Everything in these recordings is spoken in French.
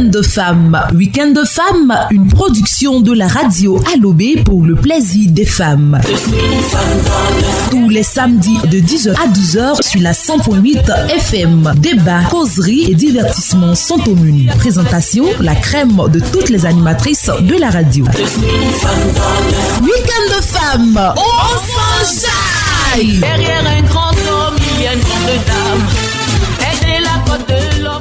Week-end de femmes. Week-end de femmes, une production de la radio Alobé pour le plaisir des femmes. Tous les samedis de 10h à 12h sur la 100.8 FM. Débat, causerie et divertissement sont au menu. Présentation, la crème de toutes les animatrices de la radio. Week-end de femmes, on s'enjaille. Derrière un grand homme, il y a une grande dame. Elle est la côte de l'homme.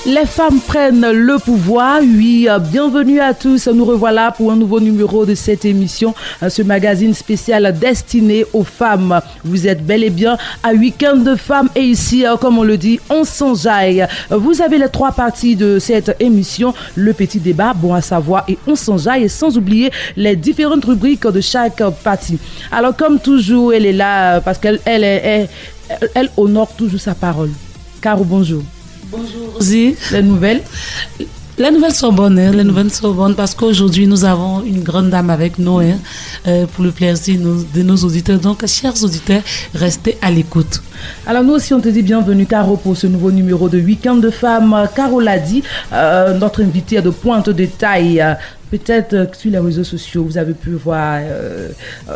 Les femmes prennent le pouvoir. Oui, bienvenue à tous. Nous revoilà pour un nouveau numéro de cette émission, ce magazine spécial destiné aux femmes. Vous êtes bel et bien à Week-end de femmes et ici, comme on le dit, on s'enjaille. Vous avez les trois parties de cette émission, le petit débat, bon à savoir et on s'enjaille, et sans oublier les différentes rubriques de chaque partie. Alors comme toujours, elle est là parce qu'elle elle honore toujours sa parole. Caro, bonjour. Bonjour Rosie. Les nouvelles? Les nouvelles sont bonnes, hein? Les nouvelles sont bonnes parce qu'aujourd'hui nous avons une grande dame avec nous, hein, pour le plaisir de nos auditeurs. Donc, chers auditeurs, restez à l'écoute. Alors nous aussi on te dit bienvenue Caro pour ce nouveau numéro de Week-end de femmes. Caro l'a dit, notre invitée est de pointe de taille. Peut-être sur les réseaux sociaux, vous avez pu voir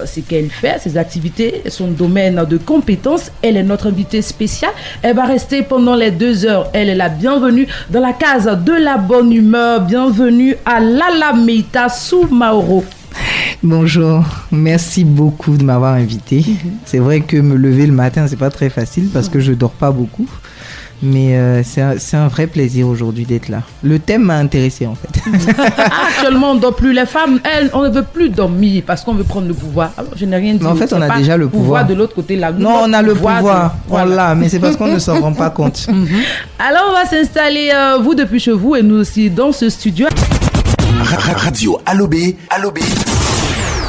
ce qu'elle fait, ses activités, son domaine de compétences. Elle est notre invitée spéciale. Elle va rester pendant les 2 heures. Elle est la bienvenue dans la case de la bonne humeur. Bienvenue à Lala Meita Soumaoro. Bonjour, merci beaucoup de m'avoir invité. C'est vrai que me lever le matin, c'est pas très facile parce que je dors pas beaucoup. Mais c'est un vrai plaisir aujourd'hui d'être là. Le thème m'a intéressé en fait. Actuellement, on ne dort plus. Les femmes, elles, on ne veut plus dormir parce qu'on veut prendre le pouvoir. Alors, je n'ai rien dit. Mais en fait, on a déjà le pouvoir. De l'autre côté là. Non, on a le pouvoir. Voilà, mais c'est parce qu'on ne s'en rend pas compte. Alors, on va s'installer, vous depuis chez vous et nous aussi dans ce studio. Radio Alobé.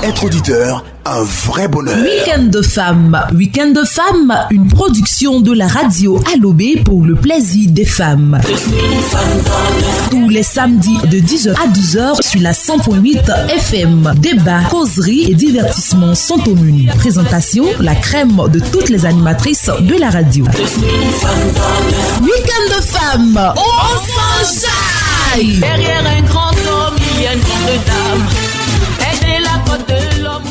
Être auditeur, un vrai bonheur. Week-end de femmes. Week-end de femmes, une production de la radio Alobé pour le plaisir des femmes. Tous les samedis de 10h à 12h sur la 100.8 FM. Débat, causerie et divertissement sont au menu. Présentation, la crème de toutes les animatrices de la radio. Week-end de femmes, on s'enjaille. Derrière un grand homme, il y a une grande dame. Elle est la côte de l'homme.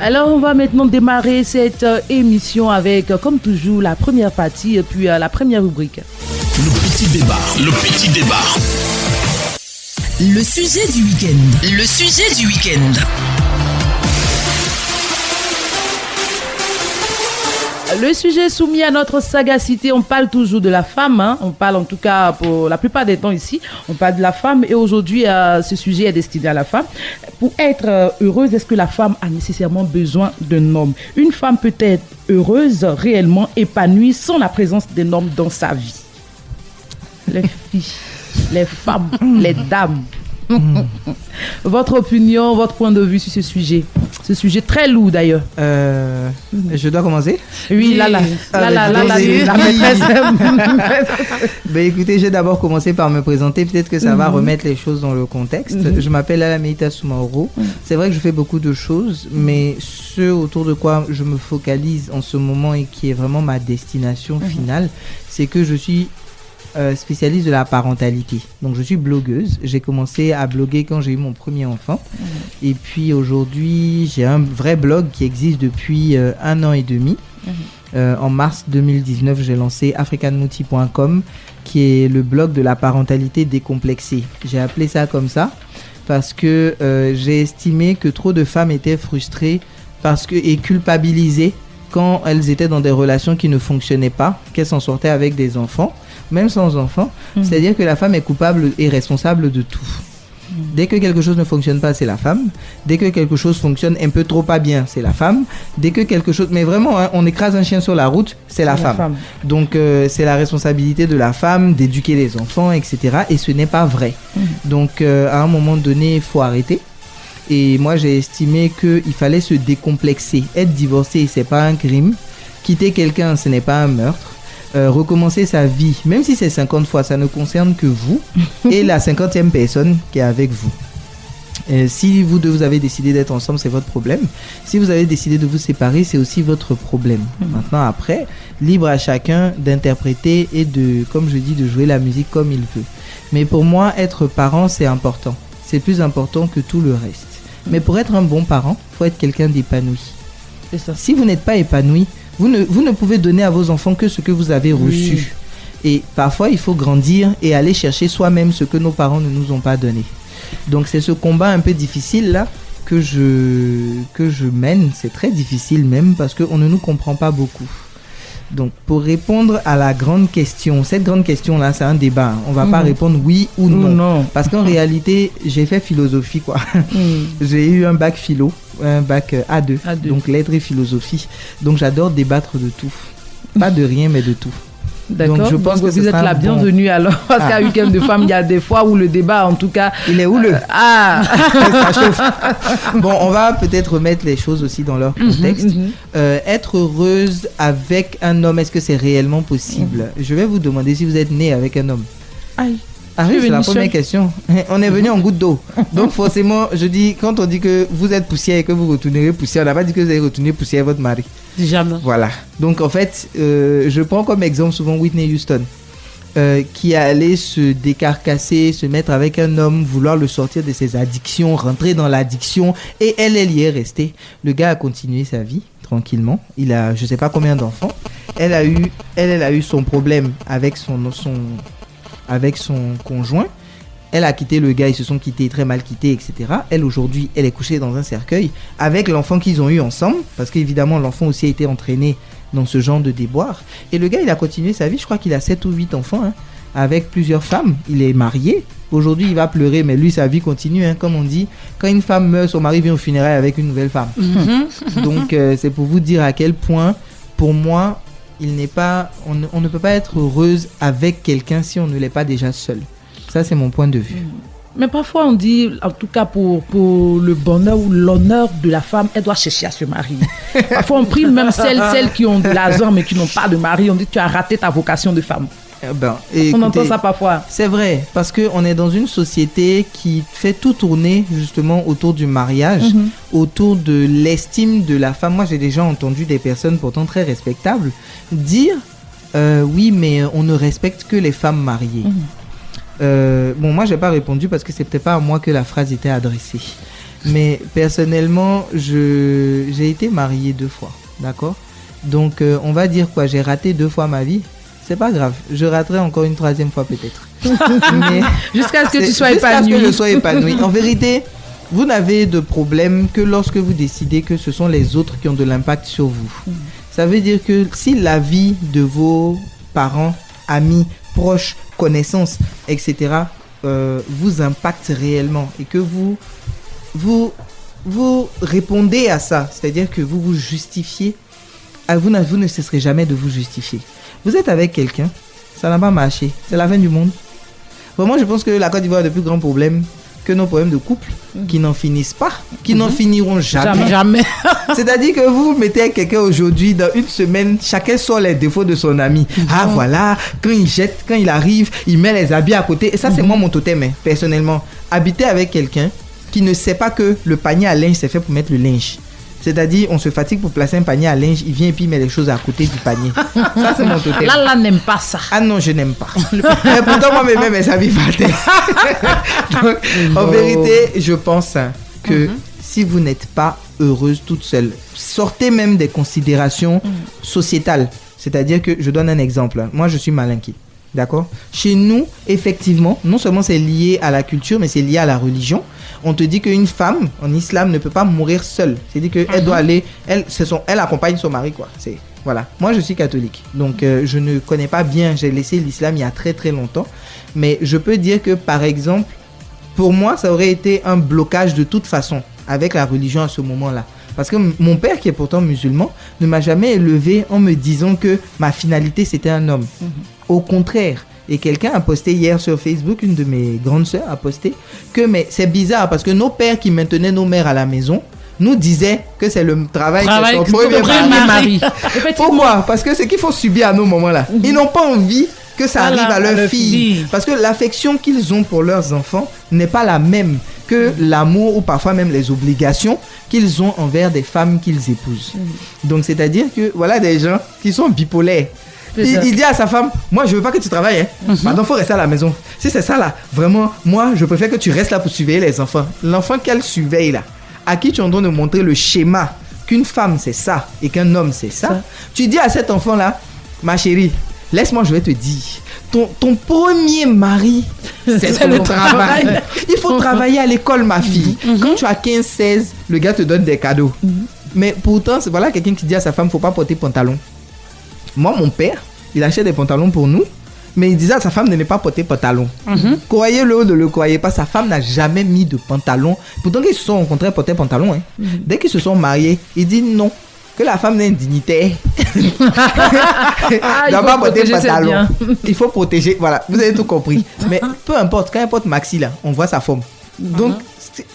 Alors, on va maintenant démarrer cette émission avec, comme toujours, la première partie et puis la première rubrique. Le petit débat. Le sujet du week-end. Le sujet soumis à notre sagacité, on parle toujours de la femme, hein. On parle en tout cas pour la plupart des temps ici, on parle de la femme et aujourd'hui ce sujet est destiné à la femme. Pour être heureuse, est-ce que la femme a nécessairement besoin d'un homme? Une femme peut être heureuse, réellement épanouie sans la présence d'un homme dans sa vie. Les filles, les femmes, les dames. Votre opinion, votre point de vue sur ce sujet très lourd d'ailleurs. Je dois commencer? Oui, la maîtresse. Ben écoutez, je vais d'abord commencer par me présenter, peut-être que ça va remettre les choses dans le contexte. Je m'appelle Lala Meita Soumaoro. C'est vrai que je fais beaucoup de choses, mais ce autour de quoi je me focalise en ce moment et qui est vraiment ma destination finale, c'est que je suis spécialiste de la parentalité. Donc je suis blogueuse. J'ai commencé à bloguer quand j'ai eu mon premier enfant. Et puis aujourd'hui, j'ai un vrai blog qui existe depuis 1 an et demi. En mars 2019, j'ai lancé africanmouti.com qui est le blog de la parentalité décomplexée. J'ai appelé ça comme ça parce que j'ai estimé que trop de femmes étaient frustrées et culpabilisées quand elles étaient dans des relations qui ne fonctionnaient pas, qu'elles s'en sortaient avec des enfants, même sans enfants. C'est-à-dire que la femme est coupable et responsable de tout. Dès que quelque chose ne fonctionne pas, c'est la femme. Dès que quelque chose fonctionne un peu trop pas bien, c'est la femme. Dès que quelque chose... Mais vraiment, hein, on écrase un chien sur la route, c'est la femme. Donc, c'est la responsabilité de la femme d'éduquer les enfants, etc. Et ce n'est pas vrai. Donc, à un moment donné, il faut arrêter. Et moi, j'ai estimé qu'il fallait se décomplexer. Être divorcé, c'est pas un crime. Quitter quelqu'un, ce n'est pas un meurtre. Recommencer sa vie, même si c'est 50 fois, ça ne concerne que vous et la 50e personne qui est avec vous. Si vous deux vous avez décidé d'être ensemble, c'est votre problème. Si vous avez décidé de vous séparer, c'est aussi votre problème. Maintenant, après, libre à chacun d'interpréter et de, comme je dis, de jouer la musique comme il veut. Mais pour moi, être parent, c'est important. C'est plus important que tout le reste. Mais pour être un bon parent, il faut être quelqu'un d'épanoui. C'est ça. Si vous n'êtes pas épanoui, vous ne pouvez donner à vos enfants que ce que vous avez reçu. Et parfois, il faut grandir et aller chercher soi-même ce que nos parents ne nous ont pas donné. Donc, c'est ce combat un peu difficile là que je mène. C'est très difficile même parce qu'on ne nous comprend pas beaucoup. Donc, pour répondre à la grande question, cette grande question-là, c'est un débat. On ne va pas répondre oui ou non. Parce qu'en réalité, j'ai fait philosophie, quoi. J'ai eu un bac philo, un bac A2, donc lettres et philosophie. Donc, j'adore débattre de tout. Pas de rien, mais de tout. D'accord. Donc, je pense que vous êtes la bienvenue alors. Parce qu'à Week-end de femmes, il y a des fois où le débat, en tout cas... Il est houleux. Ça chauffe. Bon, on va peut-être remettre les choses aussi dans leur contexte. Être heureuse avec un homme, est-ce que c'est réellement possible? Je vais vous demander si vous êtes né avec un homme. Aïe. Ah oui, c'est la première question. On est venu en goutte d'eau. Donc forcément, je dis, quand on dit que vous êtes poussière et que vous retournerez poussière, on n'a pas dit que vous allez retourner poussière votre mari. Jamais. Voilà. Donc en fait, je prends comme exemple souvent Whitney Houston, qui allait se décarcasser, se mettre avec un homme, vouloir le sortir de ses addictions, rentrer dans l'addiction, et elle y est restée. Le gars a continué sa vie tranquillement. Il a, je sais pas combien d'enfants. Elle a eu son problème avec avec son conjoint. Elle a quitté le gars, ils se sont quittés, très mal quittés, etc. Elle, aujourd'hui, elle est couchée dans un cercueil avec l'enfant qu'ils ont eu ensemble, parce qu'évidemment, l'enfant aussi a été entraîné dans ce genre de déboire. Et le gars, il a continué sa vie, je crois qu'il a 7 ou 8 enfants, avec plusieurs femmes. Il est marié. Aujourd'hui, il va pleurer, mais lui, sa vie continue, comme on dit. Quand une femme meurt, son mari vient au funérailles avec une nouvelle femme. Donc, c'est pour vous dire à quel point, pour moi, on ne peut pas être heureuse avec quelqu'un si on ne l'est pas déjà seul. Ça, c'est mon point de vue. Mais parfois, on dit, en tout cas pour le bonheur ou l'honneur de la femme, elle doit chercher à se marier. Parfois, on prime même celles qui ont de l'argent mais qui n'ont pas de mari. On dit, tu as raté ta vocation de femme. Écoutez, on entend ça parfois. C'est vrai, parce qu'on est dans une société qui fait tout tourner justement autour du mariage, autour de l'estime de la femme. Moi, j'ai déjà entendu des personnes pourtant très respectables dire oui, mais on ne respecte que les femmes mariées. Moi, j'ai pas répondu parce que c'est peut-être pas à moi que la phrase était adressée. Mais personnellement, j'ai été mariée 2 fois, d'accord? Donc, on va dire quoi? J'ai raté 2 fois ma vie. C'est pas grave, je raterai encore une 3e fois peut-être. Mais jusqu'à ce que tu sois épanoui. Jusqu'à ce que je sois épanoui. En vérité, vous n'avez de problème que lorsque vous décidez que ce sont les autres qui ont de l'impact sur vous. Ça veut dire que si la vie de vos parents, amis, proches, connaissances, etc. Vous impacte réellement et que vous répondez à ça, c'est-à-dire que vous vous justifiez, vous ne cesserez jamais de vous justifier. Vous êtes avec quelqu'un, ça n'a pas marché, c'est la fin du monde. Vraiment, je pense que la Côte d'Ivoire a de plus grands problèmes que nos problèmes de couple qui n'en finissent pas, qui n'en finiront jamais. Jamais. C'est-à-dire que vous mettez quelqu'un aujourd'hui, dans une semaine, chacun sort les défauts de son ami. Ah voilà, quand il jette, quand il arrive, il met les habits à côté. Et ça, c'est moi mon totem, personnellement. Habiter avec quelqu'un qui ne sait pas que le panier à linge, c'est fait pour mettre le linge. C'est-à-dire, on se fatigue pour placer un panier à linge, il vient et puis il met les choses à côté du panier. Ça, c'est mon totem. Là, n'aime pas ça. Ah non, je n'aime pas. Mais pourtant, moi, mes habits partaient. Donc, en vérité, je pense que si vous n'êtes pas heureuse toute seule, sortez même des considérations sociétales. C'est-à-dire que, je donne un exemple. Moi, je suis malinqué. D'accord? Chez nous, effectivement, non seulement c'est lié à la culture, mais c'est lié à la religion. On te dit qu'une femme, en islam, ne peut pas mourir seule. C'est-à-dire qu'elle doit aller... Elle accompagne son mari, quoi. Voilà. Moi, je suis catholique. Donc, je ne connais pas bien. J'ai laissé l'islam il y a très, très longtemps. Mais je peux dire que, par exemple, pour moi, ça aurait été un blocage de toute façon avec la religion à ce moment-là. Parce que mon père, qui est pourtant musulman, ne m'a jamais élevé en me disant que ma finalité, c'était un homme. Au contraire. Et quelqu'un a posté hier sur Facebook, une de mes grandes sœurs a posté, que mais c'est bizarre parce que nos pères qui maintenaient nos mères à la maison nous disaient que c'est le travail de son premier mari. Pourquoi? Parce que c'est qu'il faut subir à nos moments-là. Ils n'ont pas envie que ça arrive à leur fille. Parce que l'affection qu'ils ont pour leurs enfants n'est pas la même que l'amour ou parfois même les obligations qu'ils ont envers des femmes qu'ils épousent. Donc c'est-à-dire que voilà des gens qui sont bipolaires. Il dit à sa femme, moi je veux pas que tu travailles, pardon, faut rester à la maison. Si c'est ça là, vraiment, moi je préfère que tu restes là pour surveiller les enfants. L'enfant qu'elle surveille là, à qui tu es en train de montrer le schéma qu'une femme c'est ça et qu'un homme c'est ça, tu dis à cet enfant là, ma chérie, laisse-moi, je vais te dire, ton premier mari, c'est le travail. Il faut travailler à l'école, ma fille. Quand tu as 15-16, le gars te donne des cadeaux. Mais pourtant, voilà quelqu'un qui dit à sa femme, faut pas porter pantalon. Moi, mon père, il achète des pantalons pour nous, mais il disait à sa femme de ne pas porter pantalon. Croyez-le ou ne le croyez pas, sa femme n'a jamais mis de pantalon. Pourtant, qu'ils se sont rencontrés, portaient pantalon. Dès qu'ils se sont mariés, il dit non. Que la femme n'est dignitaire. Il ne doit pas porter pantalon. Il faut protéger. Voilà, vous avez tout compris. Mais peu importe, quand elle porte maxi là, on voit sa forme. Donc,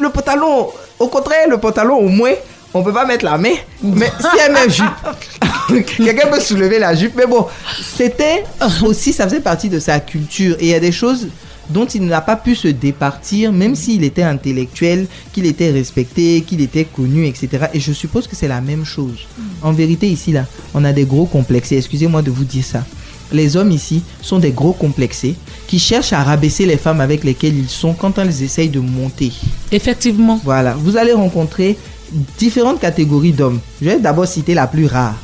le pantalon, au contraire, le pantalon, au moins, on ne peut pas mettre la main. Mais si elle met jupe, quelqu'un peut soulever la jupe. Mais bon, c'était aussi, ça faisait partie de sa culture. Et il y a des choses dont il n'a pas pu se départir, même s'il était intellectuel, qu'il était respecté, qu'il était connu, etc. Et je suppose que c'est la même chose. En vérité, ici, là, on a des gros complexés. Excusez-moi de vous dire ça. Les hommes ici sont des gros complexés qui cherchent à rabaisser les femmes avec lesquelles ils sont quand elles essayent de monter. Effectivement. Voilà. Vous allez rencontrer différentes catégories d'hommes. Je vais d'abord citer la plus rare.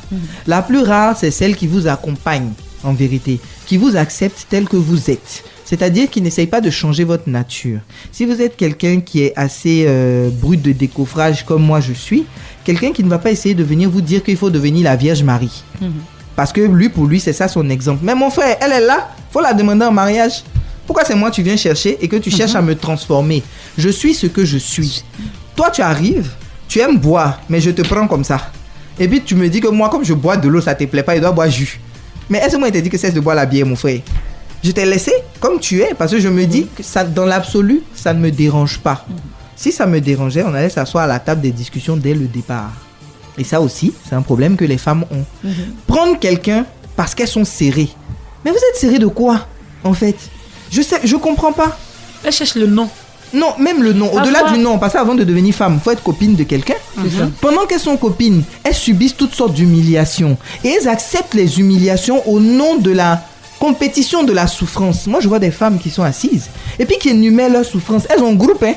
La plus rare, c'est celle qui vous accompagne, en vérité, qui vous accepte tel que vous êtes. C'est-à-dire qu'il n'essaye pas de changer votre nature. Si vous êtes quelqu'un qui est assez brut de décoffrage comme moi je suis, quelqu'un qui ne va pas essayer de venir vous dire qu'il faut devenir la Vierge Marie. Parce que lui, pour lui, c'est ça son exemple. Mais mon frère, elle est là, il faut la demander en mariage. Pourquoi c'est moi que tu viens chercher et que tu cherches à me transformer? Je suis ce que je suis. Toi, tu arrives, tu aimes boire, mais je te prends comme ça. Et puis tu me dis que moi, comme je bois de l'eau, ça te plaît pas, je dois boire jus. Mais est-ce que moi, il t'a dit que cesse de boire la bière, mon frère? Je t'ai laissé comme tu es parce que je me dis que ça, dans l'absolu, ça ne me dérange pas. Si ça me dérangeait, on allait s'asseoir à la table des discussions dès le départ. Et ça aussi, c'est un problème que les femmes ont. Prendre quelqu'un parce qu'elles sont serrées. Mais vous êtes serrées de quoi, en fait? Je comprends pas. Elle cherche le nom. Non, même le nom. Au-delà du nom, parce qu'avant de devenir femme, il faut être copine de quelqu'un. Pendant qu'elles sont copines, elles subissent toutes sortes d'humiliations. Et elles acceptent les humiliations au nom de la compétition de la souffrance. Moi, je vois des femmes qui sont assises et puis qui énumèrent leur souffrance. Elles ont un groupe, hein.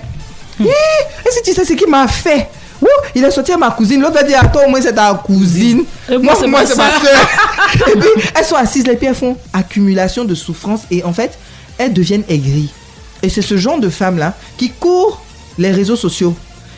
Est-ce que tu sais ce qu'il m'a fait? Il a sorti à ma cousine. L'autre va dire, attends, au moins c'est ta cousine. Moi c'est ma soeur. Et puis, elles sont assises, et puis elles font accumulation de souffrance. Et en fait, elles deviennent aigries. Et c'est ce genre de femmes-là qui courent les réseaux sociaux.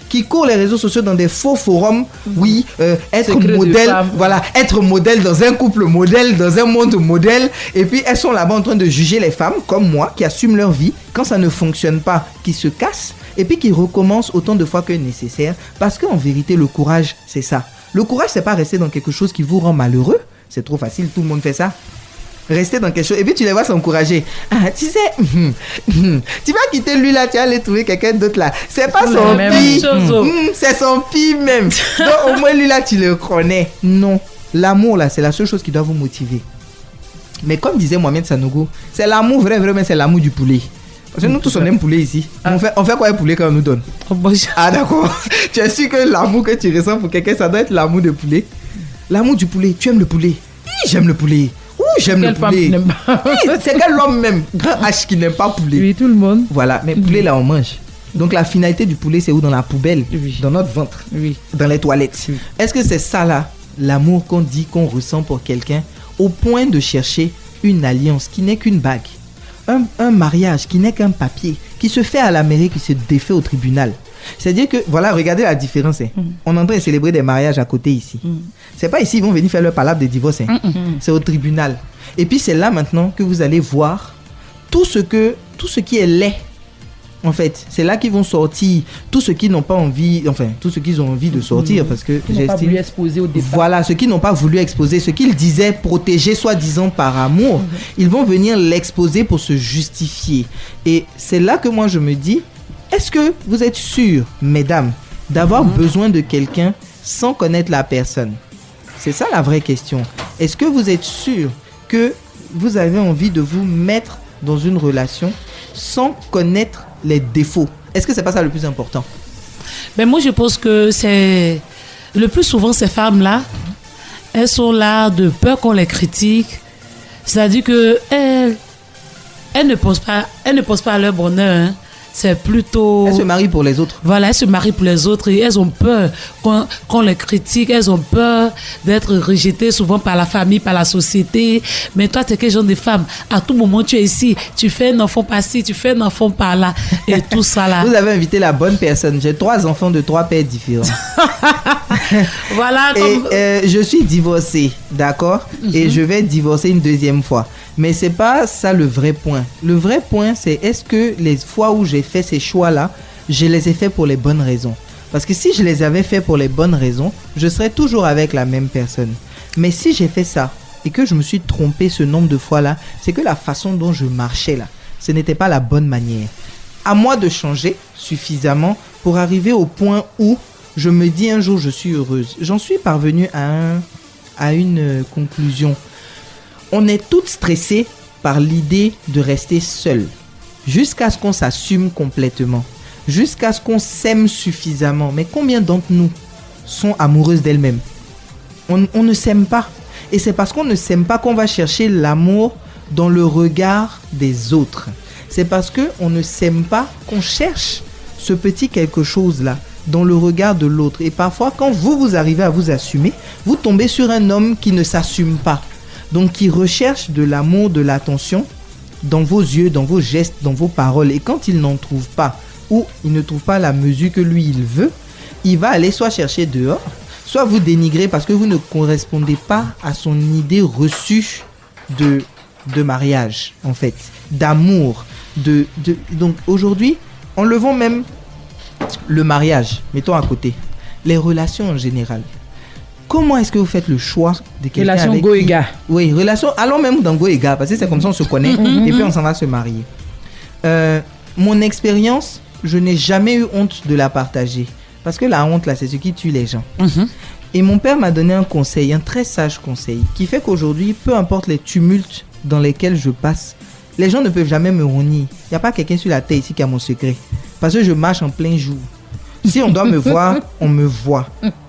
Qui courent les réseaux sociaux dans des faux forums. Oui, être modèle. Voilà, être modèle dans un couple modèle, dans un monde modèle. Et puis, elles sont là-bas en train de juger les femmes, comme moi, qui assument leur vie. Quand ça ne fonctionne pas, qui se cassent. Et puis, qui recommencent autant de fois que nécessaire. Parce qu'en vérité, le courage, c'est ça. Le courage, c'est pas rester dans quelque chose qui vous rend malheureux. C'est trop facile, tout le monde fait ça. Rester dans quelque chose et puis tu les vois s'encourager. Ah, tu sais, tu vas quitter lui là, tu vas aller trouver quelqu'un d'autre là. C'est pas son pire, c'est son pire même. Donc au moins lui là, tu le connais. Non, l'amour là, c'est la seule chose qui doit vous motiver. Mais comme disait Mohamed Sanogo, c'est l'amour vrai, mais c'est l'amour du poulet. Parce que nous tous on aime poulet ici. On fait quoi un poulet quand on nous donne? Ah d'accord. Tu es sûr que l'amour que tu ressens pour quelqu'un, ça doit être l'amour de poulet. L'amour du poulet, tu aimes le poulet? Oui, j'aime le poulet. J'aime le poulet. Oui, c'est quel homme même, grand H qui n'aime pas poulet. Oui, tout le monde. Voilà, mais poulet là on mange. Donc la finalité du poulet c'est où? Dans la poubelle, dans notre ventre, dans les toilettes. Est-ce que c'est ça là, l'amour qu'on dit qu'on ressent pour quelqu'un, au point de chercher une alliance qui n'est qu'une bague, un mariage qui n'est qu'un papier, qui se fait à la mairie, qui se défait au tribunal? C'est-à-dire que, voilà, regardez la différence. On est en train de célébrer des mariages à côté ici. C'est pas ici, ils vont venir faire leur palabre de divorce. C'est au tribunal. Et puis c'est là maintenant que vous allez voir tout ce qui est laid En fait, c'est là qu'ils vont sortir tous ceux qui n'ont pas envie, enfin, tous ceux qui ont envie de sortir, parce que Ils n'ont pas voulu exposer au départ. voilà, ceux qui n'ont pas voulu exposer, ceux qu'ils disaient protéger soi-disant par amour, ils vont venir l'exposer pour se justifier. Et c'est là que moi je me dis, est-ce que vous êtes sûrs, mesdames, d'avoir besoin de quelqu'un sans connaître la personne? C'est ça la vraie question. Est-ce que vous êtes sûrs que vous avez envie de vous mettre dans une relation sans connaître les défauts? Est-ce que c'est pas ça le plus important? Mais moi, je pense que c'est... Le plus souvent, ces femmes-là, elles sont là de peur qu'on les critique. C'est-à-dire qu'elles ne pensent pas à leur bonheur. Hein. C'est plutôt... Elles se marient pour les autres. Voilà, elles se marient pour les autres et elles ont peur qu'on les critique, elles ont peur d'être rejetées souvent par la famille, par la société. Mais toi, tu es quel genre de femme? À tout moment, tu es ici, tu fais un enfant par-ci, tu fais un enfant par-là et tout ça là. Vous avez invité la bonne personne. J'ai 3 enfants de 3 pères différents. Voilà. Et je suis divorcée, d'accord? Et je vais divorcer une deuxième fois. Mais c'est pas ça le vrai point. Le vrai point, c'est est-ce que les fois où j'ai fait ces choix-là, je les ai faits pour les bonnes raisons? Parce que si je les avais faits pour les bonnes raisons, je serais toujours avec la même personne. Mais si j'ai fait ça et que je me suis trompé ce nombre de fois-là, c'est que la façon dont je marchais là, ce n'était pas la bonne manière. À moi de changer suffisamment pour arriver au point où je me dis un jour je suis heureuse. J'en suis parvenue à une conclusion. On est toutes stressées par l'idée de rester seule. Jusqu'à ce qu'on s'assume complètement. Jusqu'à ce qu'on s'aime suffisamment. Mais combien d'entre nous sont amoureuses d'elles-mêmes? On ne s'aime pas. Et c'est parce qu'on ne s'aime pas qu'on va chercher l'amour dans le regard des autres. C'est parce qu'on ne s'aime pas qu'on cherche ce petit quelque chose-là dans le regard de l'autre. Et parfois, quand vous arrivez à vous assumer, vous tombez sur un homme qui ne s'assume pas. Donc, qui recherche de l'amour, de l'attention dans vos yeux, dans vos gestes, dans vos paroles. Et quand il n'en trouve pas, ou il ne trouve pas la mesure que lui, il veut, il va aller soit chercher dehors, soit vous dénigrer parce que vous ne correspondez pas à son idée reçue de mariage, en fait, d'amour. Donc, aujourd'hui, enlevons même le mariage, mettons à côté, les relations en général. Comment est-ce que vous faites le choix de quelqu'un relation avec Goïga. Oui, relation, allons même dans Goïga, parce que c'est comme ça on se connaît, et puis on s'en va se marier. Mon expérience, je n'ai jamais eu honte de la partager, parce que la honte, là, c'est ce qui tue les gens. Et mon père m'a donné un conseil, un très sage conseil, qui fait qu'aujourd'hui, peu importe les tumultes dans lesquels je passe, les gens ne peuvent jamais me renier. Il n'y a pas quelqu'un sur la terre ici qui a mon secret, parce que je marche en plein jour. Si on doit me voir, on me voit.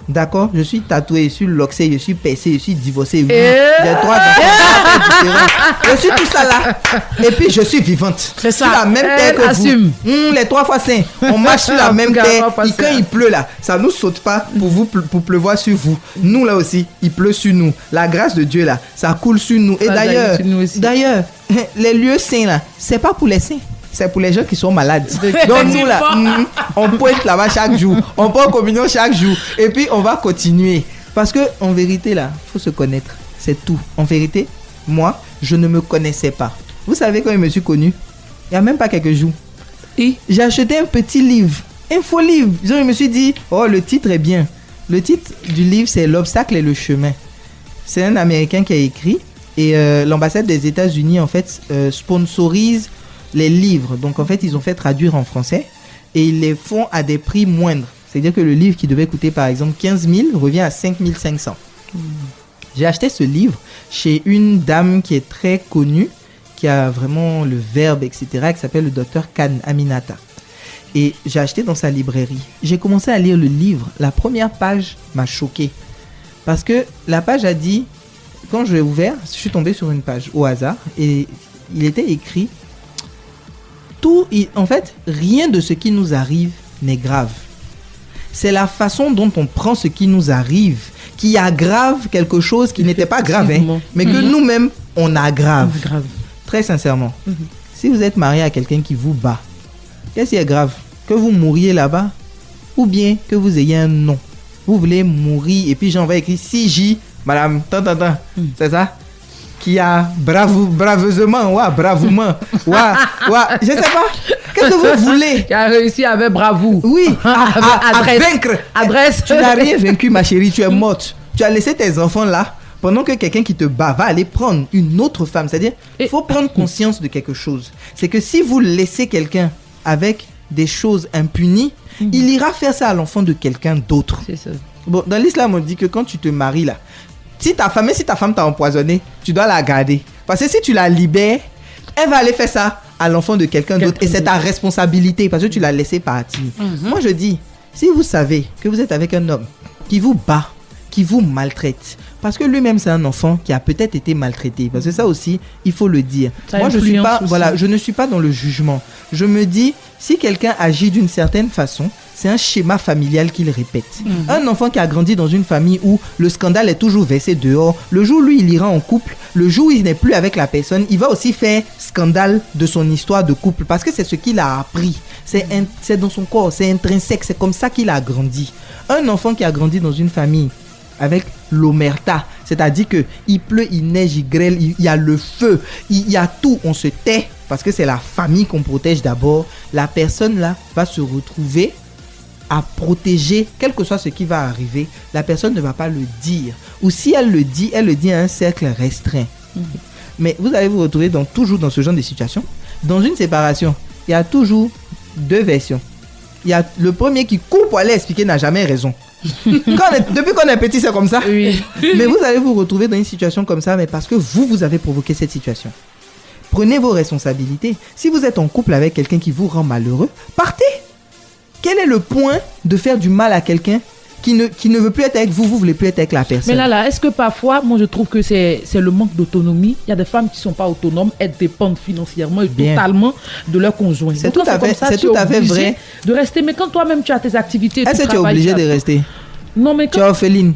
D'accord? Je suis tatoué, je suis loxé, je suis percé, je suis divorcé. J'ai 3 enfants différents. Je suis tout ça là. Et puis je suis vivante. C'est ça. Sur la même terre que assume. vous. Les 3 fois 5. On marche sur la même terre. Et quand il pleut là, ça ne nous saute pas pour pleuvoir sur vous. Nous là aussi, il pleut sur nous. La grâce de Dieu là, ça coule sur nous. Et d'ailleurs, les lieux saints là, c'est pas pour les saints. C'est pour les gens qui sont malades. Donc nous là, on pointe là-bas chaque jour. On prend communion chaque jour. Et puis on va continuer. Parce que en vérité là, il faut se connaître. C'est tout. En vérité, moi, je ne me connaissais pas. Vous savez quand je me suis connu? Il n'y a même pas quelques jours. Et j'ai acheté un petit livre. Un faux livre. Je me suis dit, oh le titre est bien. Le titre du livre c'est L'obstacle et le chemin. C'est un Américain qui a écrit. Et l'ambassade des États-Unis en fait sponsorise les livres. Donc en fait ils ont fait traduire en français et ils les font à des prix moindres. C'est-à-dire que le livre qui devait coûter par exemple 15 000 revient à 5 500. J'ai acheté ce livre chez une dame qui est très connue, qui a vraiment le verbe, etc., qui s'appelle le docteur Khan Aminata. Et j'ai acheté dans sa librairie. J'ai commencé à lire le livre. La première page m'a choqué. Parce que la page a dit, quand je l'ai ouvert, je suis tombé sur une page au hasard et il était écrit en fait, rien de ce qui nous arrive n'est grave. C'est la façon dont on prend ce qui nous arrive qui aggrave quelque chose qui n'était pas grave, hein, mais que nous-mêmes, on aggrave. Très sincèrement. Si vous êtes marié à quelqu'un qui vous bat, qu'est-ce qui est grave? Que vous mouriez là-bas ou bien que vous ayez un nom? Vous voulez mourir et puis j'en vais écrire CJ, madame, c'est ça? Qui a bravement, bravement, je sais pas. Qu'est-ce que vous voulez? Qui a réussi avec bravoure. Oui, à Adresse. vaincre. Adresse. Tu n'as rien vaincu, ma chérie, tu es morte. Tu as laissé tes enfants là, pendant que quelqu'un qui te bat va aller prendre une autre femme. C'est-à-dire, il faut prendre conscience de quelque chose. C'est que si vous laissez quelqu'un avec des choses impunies, il ira faire ça à l'enfant de quelqu'un d'autre. C'est ça. Bon, dans l'islam, on dit que quand tu te maries là, si ta femme t'a empoisonné, tu dois la garder. Parce que si tu la libères, elle va aller faire ça à l'enfant de quelqu'un d'autre. Et c'est ta responsabilité parce que tu l'as laissé partir. Moi, je dis, si vous savez que vous êtes avec un homme qui vous bat, qui vous maltraite, parce que lui-même c'est un enfant qui a peut-être été maltraité, parce que ça aussi il faut le dire. Moi je ne suis pas dans le jugement. Je me dis, si quelqu'un agit d'une certaine façon, c'est un schéma familial qu'il répète. Un enfant qui a grandi dans une famille où le scandale est toujours versé dehors, le jour où lui il ira en couple, le jour où il n'est plus avec la personne, il va aussi faire scandale de son histoire de couple, parce que c'est ce qu'il a appris, c'est dans son corps, c'est intrinsèque, c'est comme ça qu'il a grandi. Un enfant qui a grandi dans une famille avec l'omerta, c'est-à-dire que il pleut, il neige, il grêle, il y a le feu, il y a tout, on se tait parce que c'est la famille qu'on protège d'abord. La personne là va se retrouver à protéger, quel que soit ce qui va arriver. La personne ne va pas le dire, ou si elle le dit à un cercle restreint. Mais vous allez vous retrouver toujours dans ce genre de situation. Dans une séparation, il y a toujours deux versions. Il y a le premier qui court pour aller expliquer, n'a jamais raison. Depuis qu'on est petit, c'est comme ça. Oui. Mais vous allez vous retrouver dans une situation comme ça, mais parce que vous avez provoqué cette situation. Prenez vos responsabilités. Si vous êtes en couple avec quelqu'un qui vous rend malheureux, partez. Quel est le point de faire du mal à quelqu'un qui ne veut plus être avec vous, vous voulez plus être avec la personne? Mais là, est-ce que parfois, moi je trouve que c'est le manque d'autonomie. Il y a des femmes qui ne sont pas autonomes, elles dépendent financièrement et totalement de leur conjoint. C'est tout à fait vrai. De rester, mais quand toi-même tu as tes activités, est-ce que tu es obligé de rester? Non, mais quand... Tu es orpheline?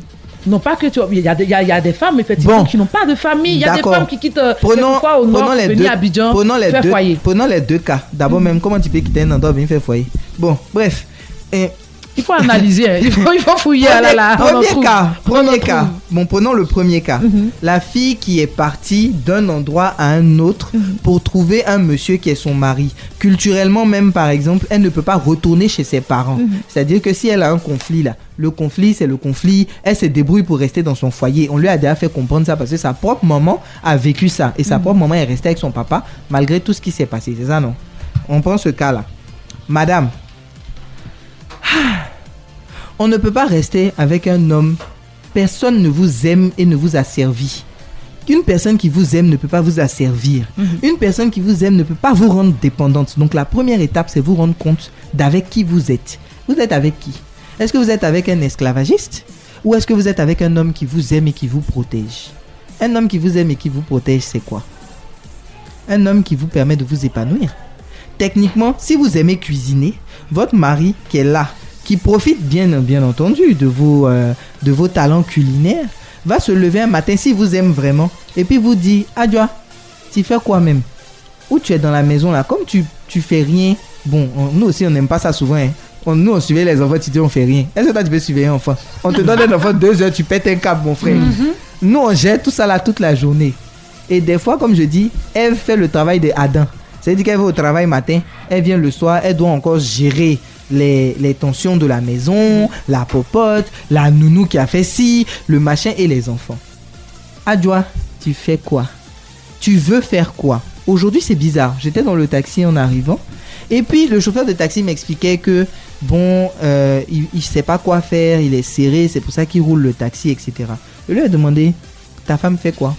Non, pas que tu... Il y a des femmes, effectivement, qui n'ont pas de famille. Il y a des femmes qui quittent quelquefois au nord pour venir à Abidjan faire foyer. Prenons les deux cas. D'abord même, comment tu peux quitter un endroit pour venir faire foyer? Bon, bref. Il faut analyser, il faut fouiller. Premier cas. Bon, prenons le premier cas. La fille qui est partie d'un endroit à un autre pour trouver un monsieur qui est son mari. Culturellement même, par exemple, elle ne peut pas retourner chez ses parents. C'est-à-dire que si elle a un conflit là, le conflit, c'est le conflit. Elle se débrouille pour rester dans son foyer. On lui a déjà fait comprendre ça parce que sa propre maman a vécu ça. Et sa propre maman est restée avec son papa malgré tout ce qui s'est passé. C'est ça, non? On prend ce cas-là. Madame, on ne peut pas rester avec un homme. Personne ne vous aime et ne vous a servi. Une personne qui vous aime ne peut pas vous asservir. Une personne qui vous aime ne peut pas vous rendre dépendante. Donc la première étape, c'est vous rendre compte d'avec qui vous êtes. Vous êtes avec qui? Est-ce que vous êtes avec un esclavagiste? Ou est-ce que vous êtes avec un homme qui vous aime et qui vous protège? Un homme qui vous aime et qui vous protège, c'est quoi? Un homme qui vous permet de vous épanouir. Techniquement, si vous aimez cuisiner, votre mari qui est là, qui profite bien entendu de vos talents culinaires, va se lever un matin s'il vous aime vraiment et puis vous dit: Adjoa, tu fais quoi même? Ou tu es dans la maison là, comme tu fais rien. Bon, nous aussi on n'aime pas ça souvent, hein. Nous on suivait les enfants, tu dis on fait rien. Est-ce que toi tu peux suivre un enfant? On te donne un enfant 2 heures, tu pètes un câble, mon frère. Nous on gère tout ça là toute la journée. Et des fois, comme je dis, Ève fait le travail de Adam. C'est-à-dire qu'elle va au travail matin, elle vient le soir, elle doit encore gérer les tensions de la maison, la popote, la nounou qui a fait ci, le machin et les enfants. Adjoa, tu fais quoi? Tu veux faire quoi? Aujourd'hui c'est bizarre, j'étais dans le taxi en arrivant et puis le chauffeur de taxi m'expliquait que bon, il sait pas quoi faire, il est serré, c'est pour ça qu'il roule le taxi, etc. Je lui ai demandé: ta femme fait quoi?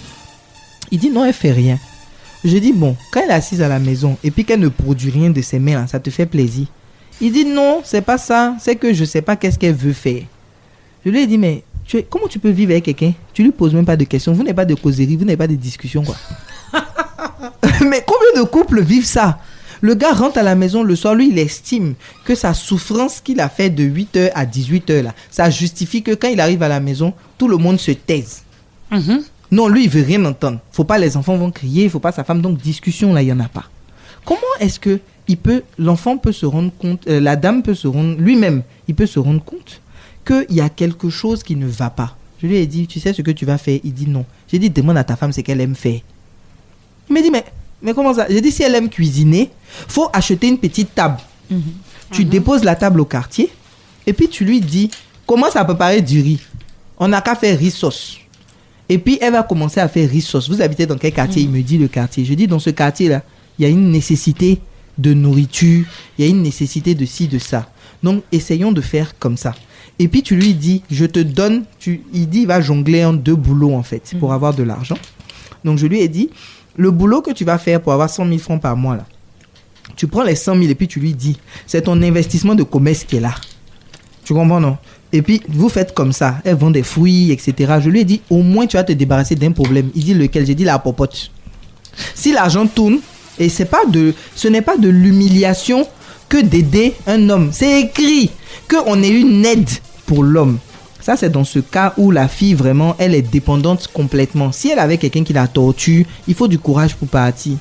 Il dit non, elle fait rien. Je dis bon, quand elle est assise à la maison et puis qu'elle ne produit rien de ses mains, ça te fait plaisir? Il dit non, c'est pas ça, c'est que je sais pas qu'est-ce qu'elle veut faire. Je lui ai dit mais comment tu peux vivre avec quelqu'un? Tu lui poses même pas de questions, vous n'avez pas de causerie, vous n'avez pas de discussion quoi. Mais combien de couples vivent ça? Le gars rentre à la maison le soir, lui il estime que sa souffrance qu'il a fait de 8h à 18h là, ça justifie que quand il arrive à la maison, tout le monde se taise. Non, lui il veut rien entendre. Faut pas, les enfants vont crier, faut pas sa femme, donc discussion là il y en a pas. Comment est-ce que l'enfant peut se rendre compte, la dame peut se rendre, lui-même, il peut se rendre compte qu'il y a quelque chose qui ne va pas? Je lui ai dit, tu sais ce que tu vas faire? Il dit non. J'ai dit, demande à ta femme ce qu'elle aime faire. Il m'a dit, mais comment ça? J'ai dit, si elle aime cuisiner, faut acheter une petite table. Tu déposes la table au quartier et puis tu lui dis, comment ça préparer du riz? On n'a qu'à faire riz sauce. Et puis elle va commencer à faire riz sauce. Vous habitez dans quel quartier? Il me dit le quartier. Je dis, dans ce quartier-là, il y a une nécessité de nourriture, il y a une nécessité de ci, de ça. Donc, essayons de faire comme ça. Et puis, tu lui dis, je te donne... Il dit, il va jongler en 2 boulots, en fait, pour avoir de l'argent. Donc, je lui ai dit, le boulot que tu vas faire pour avoir 100 000 francs par mois, là, tu prends les 100 000 et puis tu lui dis, c'est ton investissement de commerce qui est là. Tu comprends, non? Et puis, vous faites comme ça. Elle vend des fruits, etc. Je lui ai dit, au moins, tu vas te débarrasser d'un problème. Il dit, lequel? J'ai dit, la popote. Si l'argent tourne, et ce n'est pas de l'humiliation que d'aider un homme. C'est écrit qu'on est une aide pour l'homme. Ça, c'est dans ce cas où la fille, vraiment, elle est dépendante complètement. Si elle avait quelqu'un qui la torture, il faut du courage pour partir.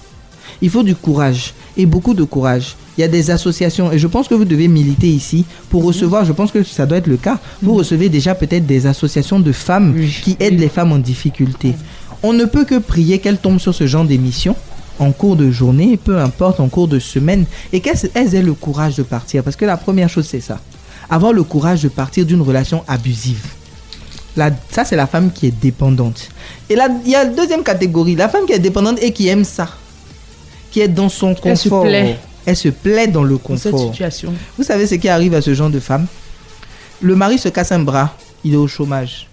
Il faut du courage et beaucoup de courage. Il y a des associations et je pense que vous devez militer ici pour recevoir, je pense que ça doit être le cas, vous recevez déjà peut-être des associations de femmes qui aident les femmes en difficulté. On ne peut que prier qu'elles tombent sur ce genre d'émission en cours de journée, peu importe, en cours de semaine, et qu'elles aient le courage de partir. Parce que la première chose, c'est ça. Avoir le courage de partir d'une relation abusive. Ça, c'est la femme qui est dépendante. Et là, il y a la deuxième catégorie, la femme qui est dépendante et qui aime ça. Qui est dans son confort. Elle se plaît dans le confort. Dans cette situation. Vous savez ce qui arrive à ce genre de femme? Le mari se casse un bras, il est au chômage.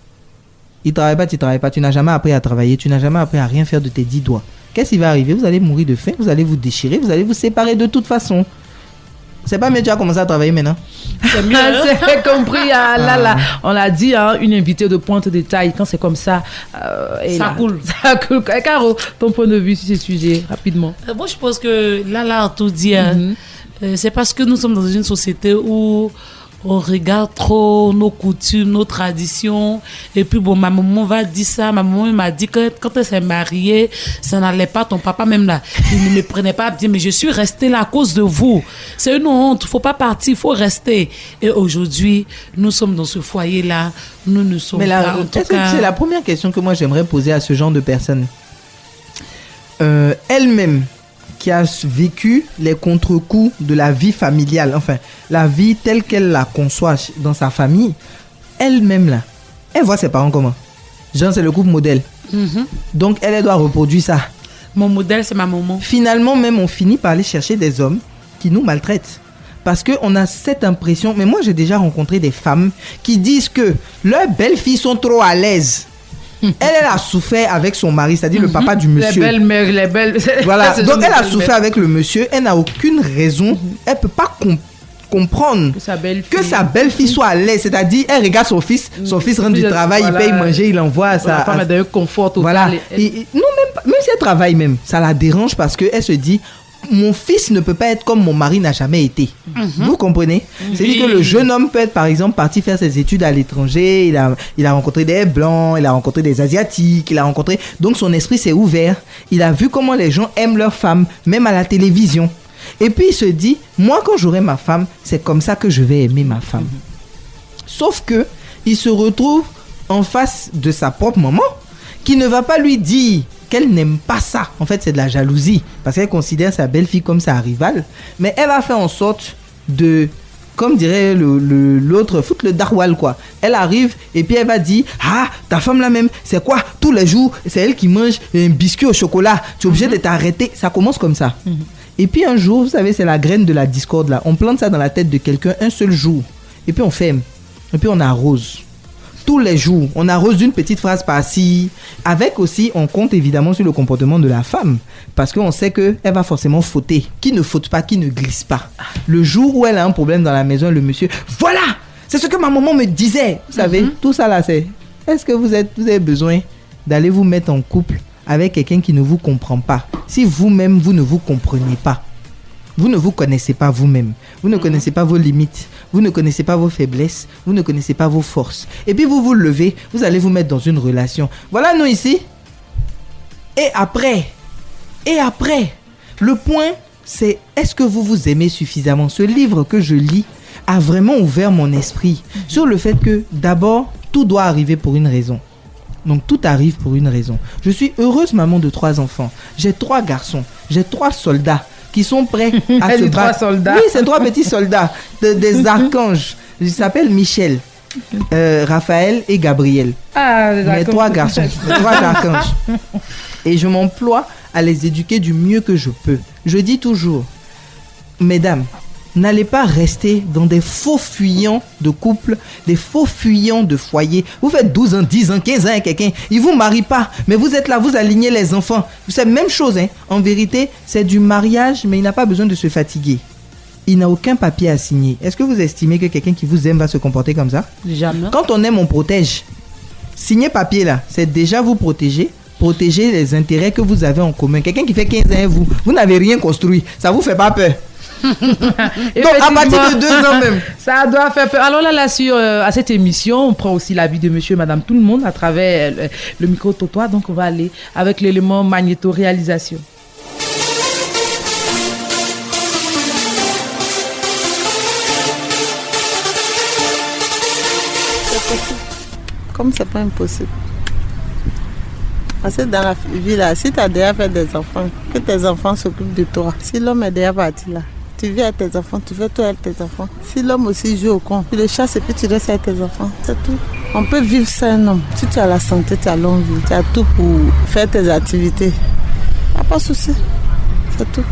Il travaille pas, tu travailles pas, tu n'as jamais appris à travailler, tu n'as jamais appris à rien faire de tes 10 doigts. Qu'est-ce qui va arriver? Vous allez mourir de faim, vous allez vous déchirer, vous allez vous séparer de toute façon. C'est pas mieux, tu as commencé à travailler maintenant. C'est mieux. C'est compris. On l'a dit, une invitée de pointe de taille. Quand c'est comme ça, ça coule. Ça coule. Caro, ton point de vue sur ce sujet, rapidement. Moi, je pense que là, tout dit, c'est parce que nous sommes dans une société où on regarde trop nos coutumes, nos traditions. Et puis, bon, ma maman va dire ça. Ma maman m'a dit que quand elle s'est mariée, ça n'allait pas. Ton papa, même là, il ne me prenait pas bien. Mais je suis restée là à cause de vous. C'est une honte. Il ne faut pas partir. Il faut rester. Et aujourd'hui, nous sommes dans ce foyer-là. Nous ne sommes pas. En tout cas... C'est la première question que moi, j'aimerais poser à ce genre de personnes. Elle-même, qui a vécu les contre-coups de la vie familiale, enfin, la vie telle qu'elle la conçoit dans sa famille, elle-même là, elle voit ses parents comment? Genre, c'est le couple modèle. Donc, elle doit reproduire ça. Mon modèle, c'est ma maman. Finalement, même, on finit par aller chercher des hommes qui nous maltraitent. Parce qu'on a cette impression, mais moi, j'ai déjà rencontré des femmes qui disent que leurs belles-filles sont trop à l'aise. Elle a souffert avec son mari, c'est-à-dire le papa du monsieur. Les belles. Voilà, donc elle a souffert avec le monsieur, elle n'a aucune raison, elle ne peut pas comprendre que sa belle-fille soit à l'aise, c'est-à-dire elle regarde son fils rentre du travail, il paye manger, il envoie ça. La femme est dans un confort total. Voilà. Non, même si elle travaille même, ça la dérange parce qu'elle se dit, mon fils ne peut pas être comme mon mari n'a jamais été. Vous comprenez? C'est-à-dire que le jeune homme peut être, par exemple, parti faire ses études à l'étranger. Il a rencontré des blancs, il a rencontré des asiatiques, donc son esprit s'est ouvert. Il a vu comment les gens aiment leurs femmes, même à la télévision. Et puis il se dit, moi quand j'aurai ma femme, c'est comme ça que je vais aimer ma femme. Sauf que il se retrouve en face de sa propre maman, qui ne va pas lui dire qu'elle n'aime pas ça. En fait, c'est de la jalousie. Parce qu'elle considère sa belle-fille comme sa rivale. Mais elle va faire en sorte de, comme dirait l'autre, foutre le darwal, quoi. Elle arrive et puis elle va dire, ah, ta femme là même, c'est quoi? Tous les jours, c'est elle qui mange un biscuit au chocolat. Tu es obligé de t'arrêter. Ça commence comme ça. Et puis un jour, vous savez, c'est la graine de la discorde là. On plante ça dans la tête de quelqu'un un seul jour. Et puis on ferme. Et puis on arrose. Tous les jours, on arrose d'une petite phrase par-ci. Avec aussi, on compte évidemment sur le comportement de la femme. Parce qu'on sait qu'elle va forcément fauter. Qui ne faute pas, qui ne glisse pas. Le jour où elle a un problème dans la maison, le monsieur, voilà, c'est ce que ma maman me disait. Vous savez, tout ça là, c'est... Est-ce que vous avez besoin d'aller vous mettre en couple avec quelqu'un qui ne vous comprend pas? Si vous-même, vous ne vous comprenez pas. Vous ne vous connaissez pas vous-même. Vous ne connaissez pas vos limites. Vous ne connaissez pas vos faiblesses. Vous ne connaissez pas vos forces. Et puis vous vous levez, vous allez vous mettre dans une relation. Voilà nous ici. Et après, le point, c'est est-ce que vous vous aimez suffisamment? Ce livre que je lis a vraiment ouvert mon esprit sur le fait que d'abord, tout doit arriver pour une raison. Donc tout arrive pour une raison. Je suis heureuse maman de 3 enfants. J'ai 3 garçons. j'ai 3 soldats qui sont prêts à se battre. 3 soldats. Oui, c'est 3 petits soldats, des archanges. Ils s'appellent Michel, Raphaël et Gabriel. Ah, Mes 3 garçons, mes 3 archanges. Et je m'emploie à les éduquer du mieux que je peux. Je dis toujours, mesdames, n'allez pas rester dans des faux fuyants de couple, des faux fuyants de foyer. Vous faites 12 ans, 10 ans, 15 ans avec quelqu'un, il ne vous marie pas, mais vous êtes là, vous alignez les enfants. C'est la même chose, hein. En vérité, c'est du mariage, mais il n'a pas besoin de se fatiguer. Il n'a aucun papier à signer. Est-ce que vous estimez que quelqu'un qui vous aime va se comporter comme ça? Jamais. Quand on aime, on protège. Signer papier là, c'est déjà vous protéger les intérêts que vous avez en commun. Quelqu'un qui fait 15 ans, vous n'avez rien construit. Ça vous fait pas peur? Donc, à partir de 2 ans même. Ça doit faire peur. Alors là, à cette émission, on prend aussi l'avis de monsieur et madame tout le monde à travers le micro-trottoir. Donc, on va aller avec l'élément magnéto-réalisation. Comme c'est pas impossible. Parce que dans la vie là, si tu as déjà fait des enfants, que tes enfants s'occupent de toi. Si l'homme est déjà parti là, tu vis avec tes enfants, tu fais tout avec tes enfants. Si l'homme aussi joue au con, tu le chasses et puis tu restes avec tes enfants, c'est tout. On peut vivre sans un homme. Si tu as la santé, tu as longue vie, tu as tout pour faire tes activités. Il n'y a pas de souci, c'est tout.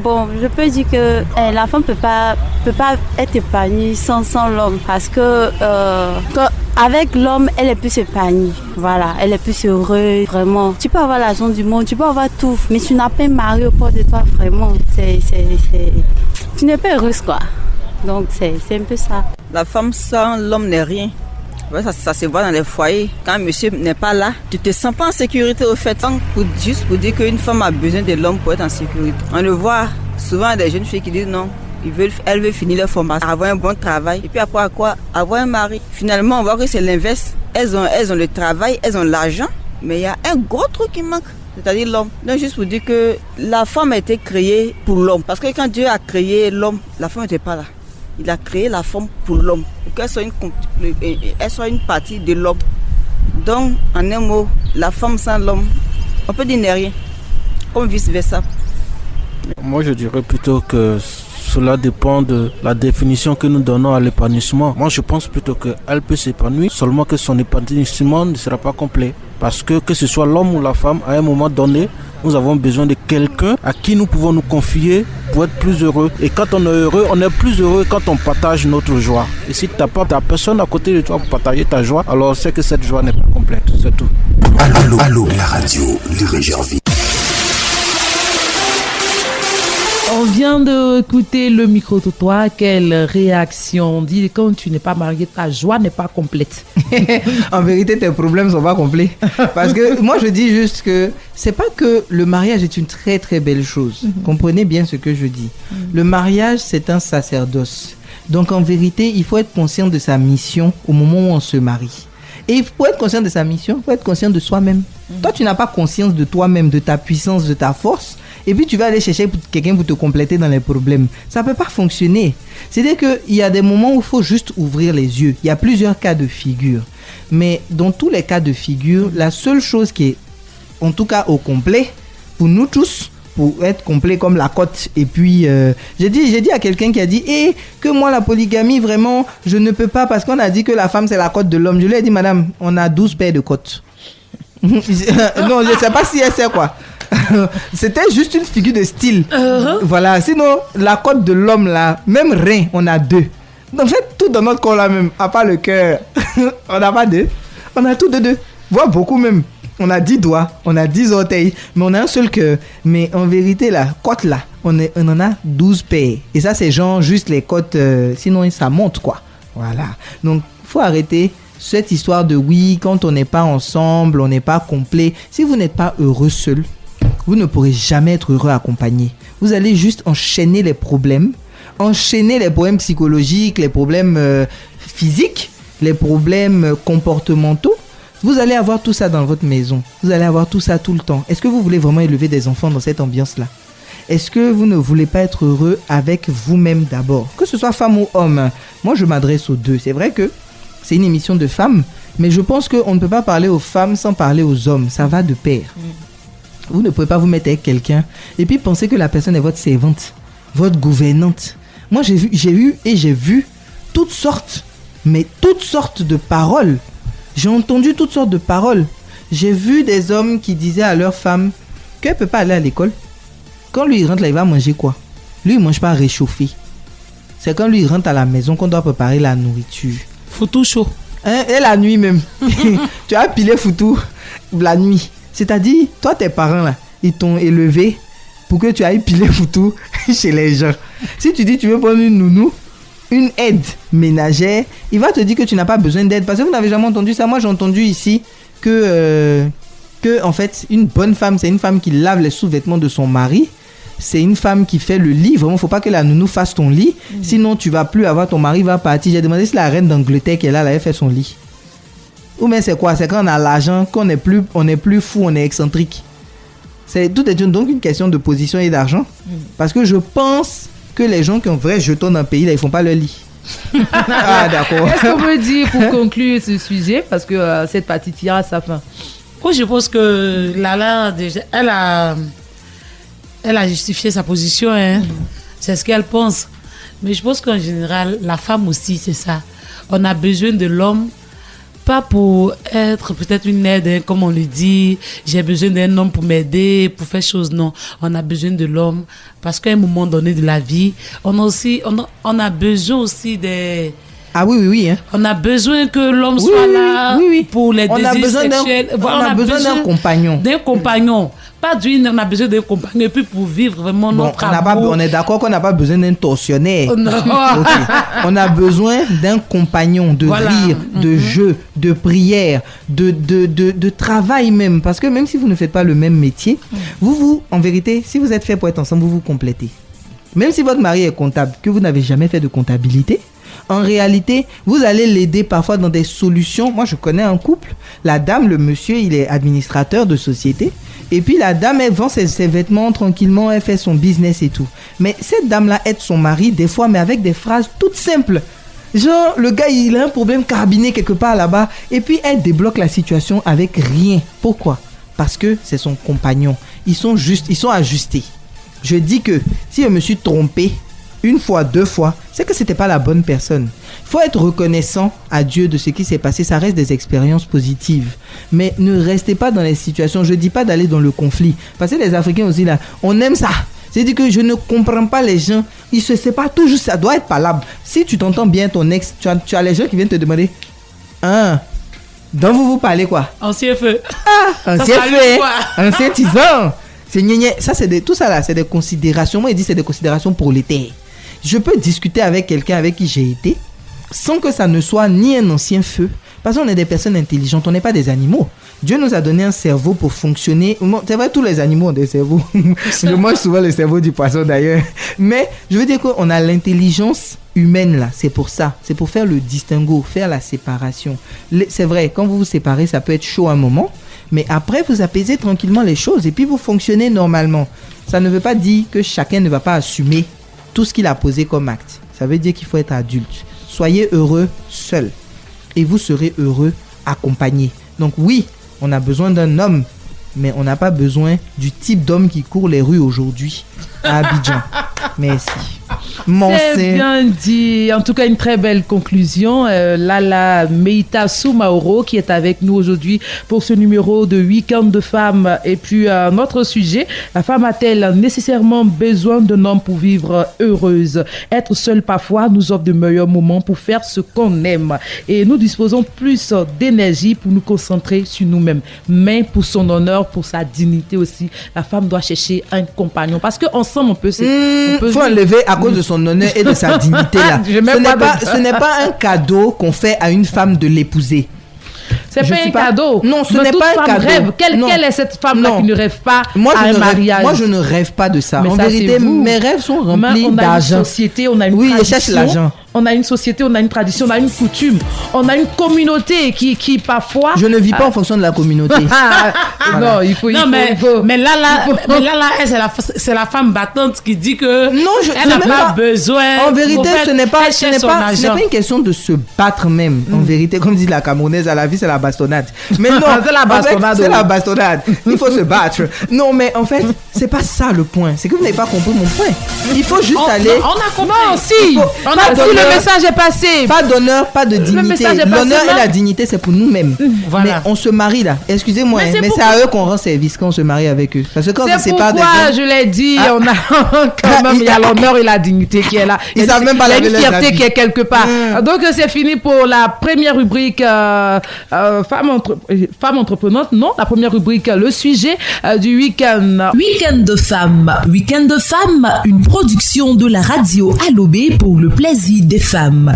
Bon, je peux dire que la femme peut pas être épanouie sans l'homme parce que avec l'homme, elle est plus épanouie. Voilà, elle est plus heureuse, vraiment. Tu peux avoir l'argent du monde, tu peux avoir tout, mais tu n'as pas un mari au bord de toi, vraiment. Tu n'es pas heureuse, quoi. Donc, c'est un peu ça. La femme sans l'homme n'est rien. Ça se voit dans les foyers. Quand monsieur n'est pas là, tu te sens pas en sécurité au fait. Juste pour dire qu'une femme a besoin de l'homme pour être en sécurité. On le voit souvent des jeunes filles qui disent non. Elle veut finir leur formation, avoir un bon travail. Et puis après avoir un mari. Finalement, on voit que c'est l'inverse. Elles ont le travail, elles ont l'argent. Mais il y a un gros truc qui manque. C'est-à-dire l'homme. Donc juste pour dire que la femme a été créée pour l'homme. Parce que quand Dieu a créé l'homme, la femme n'était pas là. Il a créé la femme pour l'homme, pour qu'elle soit une partie de l'homme. Donc, en un mot, la femme sans l'homme, on peut dire n'est rien, comme vice-versa. Moi, je dirais plutôt que cela dépend de la définition que nous donnons à l'épanouissement. Moi, je pense plutôt qu'elle peut s'épanouir, seulement que son épanouissement ne sera pas complet. Parce que ce soit l'homme ou la femme, à un moment donné, nous avons besoin de quelqu'un à qui nous pouvons nous confier pour être plus heureux. Et quand on est heureux, on est plus heureux quand on partage notre joie. Et si tu n'as pas ta personne à côté de toi pour partager ta joie, alors c'est que cette joie n'est pas complète, c'est tout. Allô, la radio de Régerville. On vient d'écouter le micro-trottoir. Quelle réaction? Dis, quand tu n'es pas marié, ta joie n'est pas complète. En vérité, tes problèmes ne sont pas complets. Parce que moi, je dis juste que c'est pas que le mariage est une très très belle chose. Comprenez bien ce que je dis. Le mariage, c'est un sacerdoce. Donc en vérité, il faut être conscient de sa mission au moment où on se marie. Et pour être conscient de sa mission, il faut être conscient de soi-même. Toi, tu n'as pas conscience de toi-même, de ta puissance, de ta force. Et puis, tu vas aller chercher quelqu'un pour te compléter dans les problèmes. Ça ne peut pas fonctionner. C'est-à-dire qu'il y a des moments où il faut juste ouvrir les yeux. Il y a plusieurs cas de figure. Mais dans tous les cas de figure, la seule chose qui est, en tout cas au complet, pour nous tous, pour être complet comme la côte. Et puis, j'ai dit à quelqu'un qui a dit que moi, la polygamie, vraiment, je ne peux pas parce qu'on a dit que la femme, c'est la côte de l'homme. Je lui ai dit, madame, on a 12 paires de côtes. Non, je ne sais pas si elle sait quoi. C'était juste une figure de style. Voilà, sinon, la côte de l'homme, là, même rein, on a 2. En fait, tout dans notre corps, là même, à part le cœur, on n'a pas 2. On a tout de 2. Voire beaucoup même. On a 10 doigts, on a 10 orteils, mais on a un seul cœur. Mais en vérité, la côte là, on en a 12 paires. Et ça, c'est genre juste les côtes, sinon ça monte quoi. Voilà. Donc, il faut arrêter cette histoire de oui, quand on n'est pas ensemble, on n'est pas complet. Si vous n'êtes pas heureux seul, vous ne pourrez jamais être heureux accompagné. Vous allez juste enchaîner les problèmes psychologiques, les problèmes physiques, les problèmes comportementaux. Vous allez avoir tout ça dans votre maison. Vous allez avoir tout ça tout le temps. Est-ce que vous voulez vraiment élever des enfants dans cette ambiance-là? Est-ce que vous ne voulez pas être heureux avec vous-même d'abord? Que ce soit femme ou homme. Moi, je m'adresse aux deux. C'est vrai que c'est une émission de femmes, mais je pense qu'on ne peut pas parler aux femmes sans parler aux hommes. Ça va de pair. Vous ne pouvez pas vous mettre avec quelqu'un et puis penser que la personne est votre servante, votre gouvernante. Moi, j'ai vu toutes sortes de paroles. J'ai entendu toutes sortes de paroles. J'ai vu des hommes qui disaient à leur femme qu'elle ne peut pas aller à l'école. Quand lui, il rentre là, il va manger quoi? Lui, il ne mange pas réchauffé. C'est quand lui, il rentre à la maison qu'on doit préparer la nourriture. Foutou chaud. Et la nuit même. Tu as pilé foutou la nuit. C'est-à-dire, toi, tes parents, là, ils t'ont élevé pour que tu ailles piler foutou chez les gens. Si tu dis tu veux prendre une nounou, une aide ménagère, il va te dire que tu n'as pas besoin d'aide. Parce que vous n'avez jamais entendu ça. Moi, j'ai entendu ici que en fait, une bonne femme, c'est une femme qui lave les sous-vêtements de son mari. C'est une femme qui fait le lit. Vraiment, il ne faut pas que la nounou fasse ton lit. Sinon, tu ne vas plus avoir ton mari va partir. J'ai demandé si la reine d'Angleterre qui est là, elle avait fait son lit. Ou bien c'est quoi? C'est quand on a l'argent, qu'on n'est plus, on est plus fou, on est excentrique. Tout est donc une question de position et d'argent. Parce que je pense que les gens qui ont vrai jeton dans le pays, là, ils ne font pas leur lit. Ah, d'accord. Qu'est-ce qu'on veut dire pour conclure ce sujet? Parce que cette partie tire à sa fin. Moi, je pense que Lala, déjà, elle a justifié sa position. Hein. C'est ce qu'elle pense. Mais je pense qu'en général, la femme aussi, c'est ça. On a besoin de l'homme, pas pour être peut-être une aide, hein, comme on le dit. J'ai besoin d'un homme pour m'aider, pour faire choses. Non, on a besoin de l'homme parce qu'à un moment donné de la vie, on a besoin aussi des... Ah oui. Hein. On a besoin que l'homme soit là pour les désirs sexuels. On a besoin d'un compagnon. D'un compagnon. Pas d'une, on a besoin d'un compagnon. Et puis pour vivre vraiment notre amour. On est d'accord qu'on n'a pas besoin d'un tortionnaire. Okay. On a besoin d'un compagnon, de rire, de jeu, de prière, de travail même. Parce que même si vous ne faites pas le même métier, vous, en vérité, si vous êtes fait pour être ensemble, vous vous complétez. Même si votre mari est comptable, que vous n'avez jamais fait de comptabilité, en réalité, vous allez l'aider parfois dans des solutions. Moi, je connais un couple. La dame, le monsieur, il est administrateur de société. Et puis, la dame, elle vend ses vêtements tranquillement. Elle fait son business et tout. Mais cette dame-là aide son mari, des fois, mais avec des phrases toutes simples. Genre, le gars, il a un problème carbiné quelque part là-bas. Et puis, elle débloque la situation avec rien. Pourquoi? Parce que c'est son compagnon. Ils sont ajustés. Je dis que si je me suis trompé, une fois, 2 fois, c'est que c'était pas la bonne personne. Il faut être reconnaissant à Dieu de ce qui s'est passé. Ça reste des expériences positives. Mais ne restez pas dans les situations. Je dis pas d'aller dans le conflit. Parce que les Africains aussi, là, on aime ça. C'est-à-dire que je ne comprends pas les gens. Ils se séparent toujours. Ça doit être palable. Si tu t'entends bien ton ex, tu as les gens qui viennent te demander dont vous parlez quoi? Ancien feu. Ancien feu. Ancien tisan. Ça, tout ça là, c'est des considérations. Moi, il dit c'est des considérations prolétaires. Je peux discuter avec quelqu'un avec qui j'ai été sans que ça ne soit ni un ancien feu. Parce qu'on est des personnes intelligentes, on n'est pas des animaux. Dieu nous a donné un cerveau pour fonctionner. C'est vrai, tous les animaux ont des cerveaux. Je mange souvent le cerveau du poisson d'ailleurs. Mais je veux dire qu'on a l'intelligence humaine là. C'est pour ça. C'est pour faire le distinguo, faire la séparation. C'est vrai, quand vous vous séparez, ça peut être chaud un moment. Mais après, vous apaisez tranquillement les choses et puis vous fonctionnez normalement. Ça ne veut pas dire que chacun ne va pas assumer tout ce qu'il a posé comme acte. Ça veut dire qu'il faut être adulte. Soyez heureux seul et vous serez heureux accompagné. Donc oui, on a besoin d'un homme, mais on n'a pas besoin du type d'homme qui court les rues aujourd'hui à Abidjan. Merci. C'est bien dit. En tout cas, une très belle conclusion. Lala Meita Soumaoro qui est avec nous aujourd'hui pour ce numéro de Week-end de femmes. Et puis, notre sujet, la femme a-t-elle nécessairement besoin d'un homme pour vivre heureuse? Être seule parfois nous offre de meilleurs moments pour faire ce qu'on aime. Et nous disposons plus d'énergie pour nous concentrer sur nous-mêmes. Mais pour son honneur, pour sa dignité aussi, la femme doit chercher un compagnon. Parce qu'ensemble, on peut faut enlever à cause de son honneur et de sa dignité là. Ce n'est pas un cadeau qu'on fait à une femme de l'épouser. C'est pas un cadeau. Non, ce n'est pas un cadeau. Rêve. Quelle est cette femme-là qui ne rêve pas à un mariage? Moi, je ne rêve pas de ça. Mais en ça, vérité, mes rêves sont remplis d'argent. On a une société, on a une tradition. Oui, elle cherche l'argent. on a une société, on a une tradition, on a une coutume, on a une communauté qui parfois... Je ne vis pas en fonction de la communauté. Non, il faut... Mais là, elle, c'est la femme battante qui dit que elle n'a pas besoin. En vérité, ce n'est pas une question de se battre même. En vérité, comme dit la Camerounaise, à la vie, c'est la bastonnade. Mais non, c'est la bastonnade. C'est la bastonnade. Il faut se battre. Non, mais en fait, c'est pas ça le point. C'est que vous n'avez pas compris mon point. Il faut juste aller... On a compris. Non, si. Le message est passé. Pas d'honneur, pas de dignité. L'honneur et la dignité, c'est pour nous-mêmes. Voilà. Mais on se marie là. Excusez-moi, mais c'est à eux qu'on rend service quand on se marie avec eux. Parce que quand on c'est sépare des pourquoi gens... je l'ai dit, on a quand même, il y a l'honneur et la dignité qui est là. Ils savent même pas laver une fierté qui est quelque part. Donc c'est fini pour la première rubrique femme entreprenante. Non, la première rubrique, le sujet du week-end. Week-end de femmes. Week-end de femmes, une production de la radio Alobé pour le plaisir des femmes.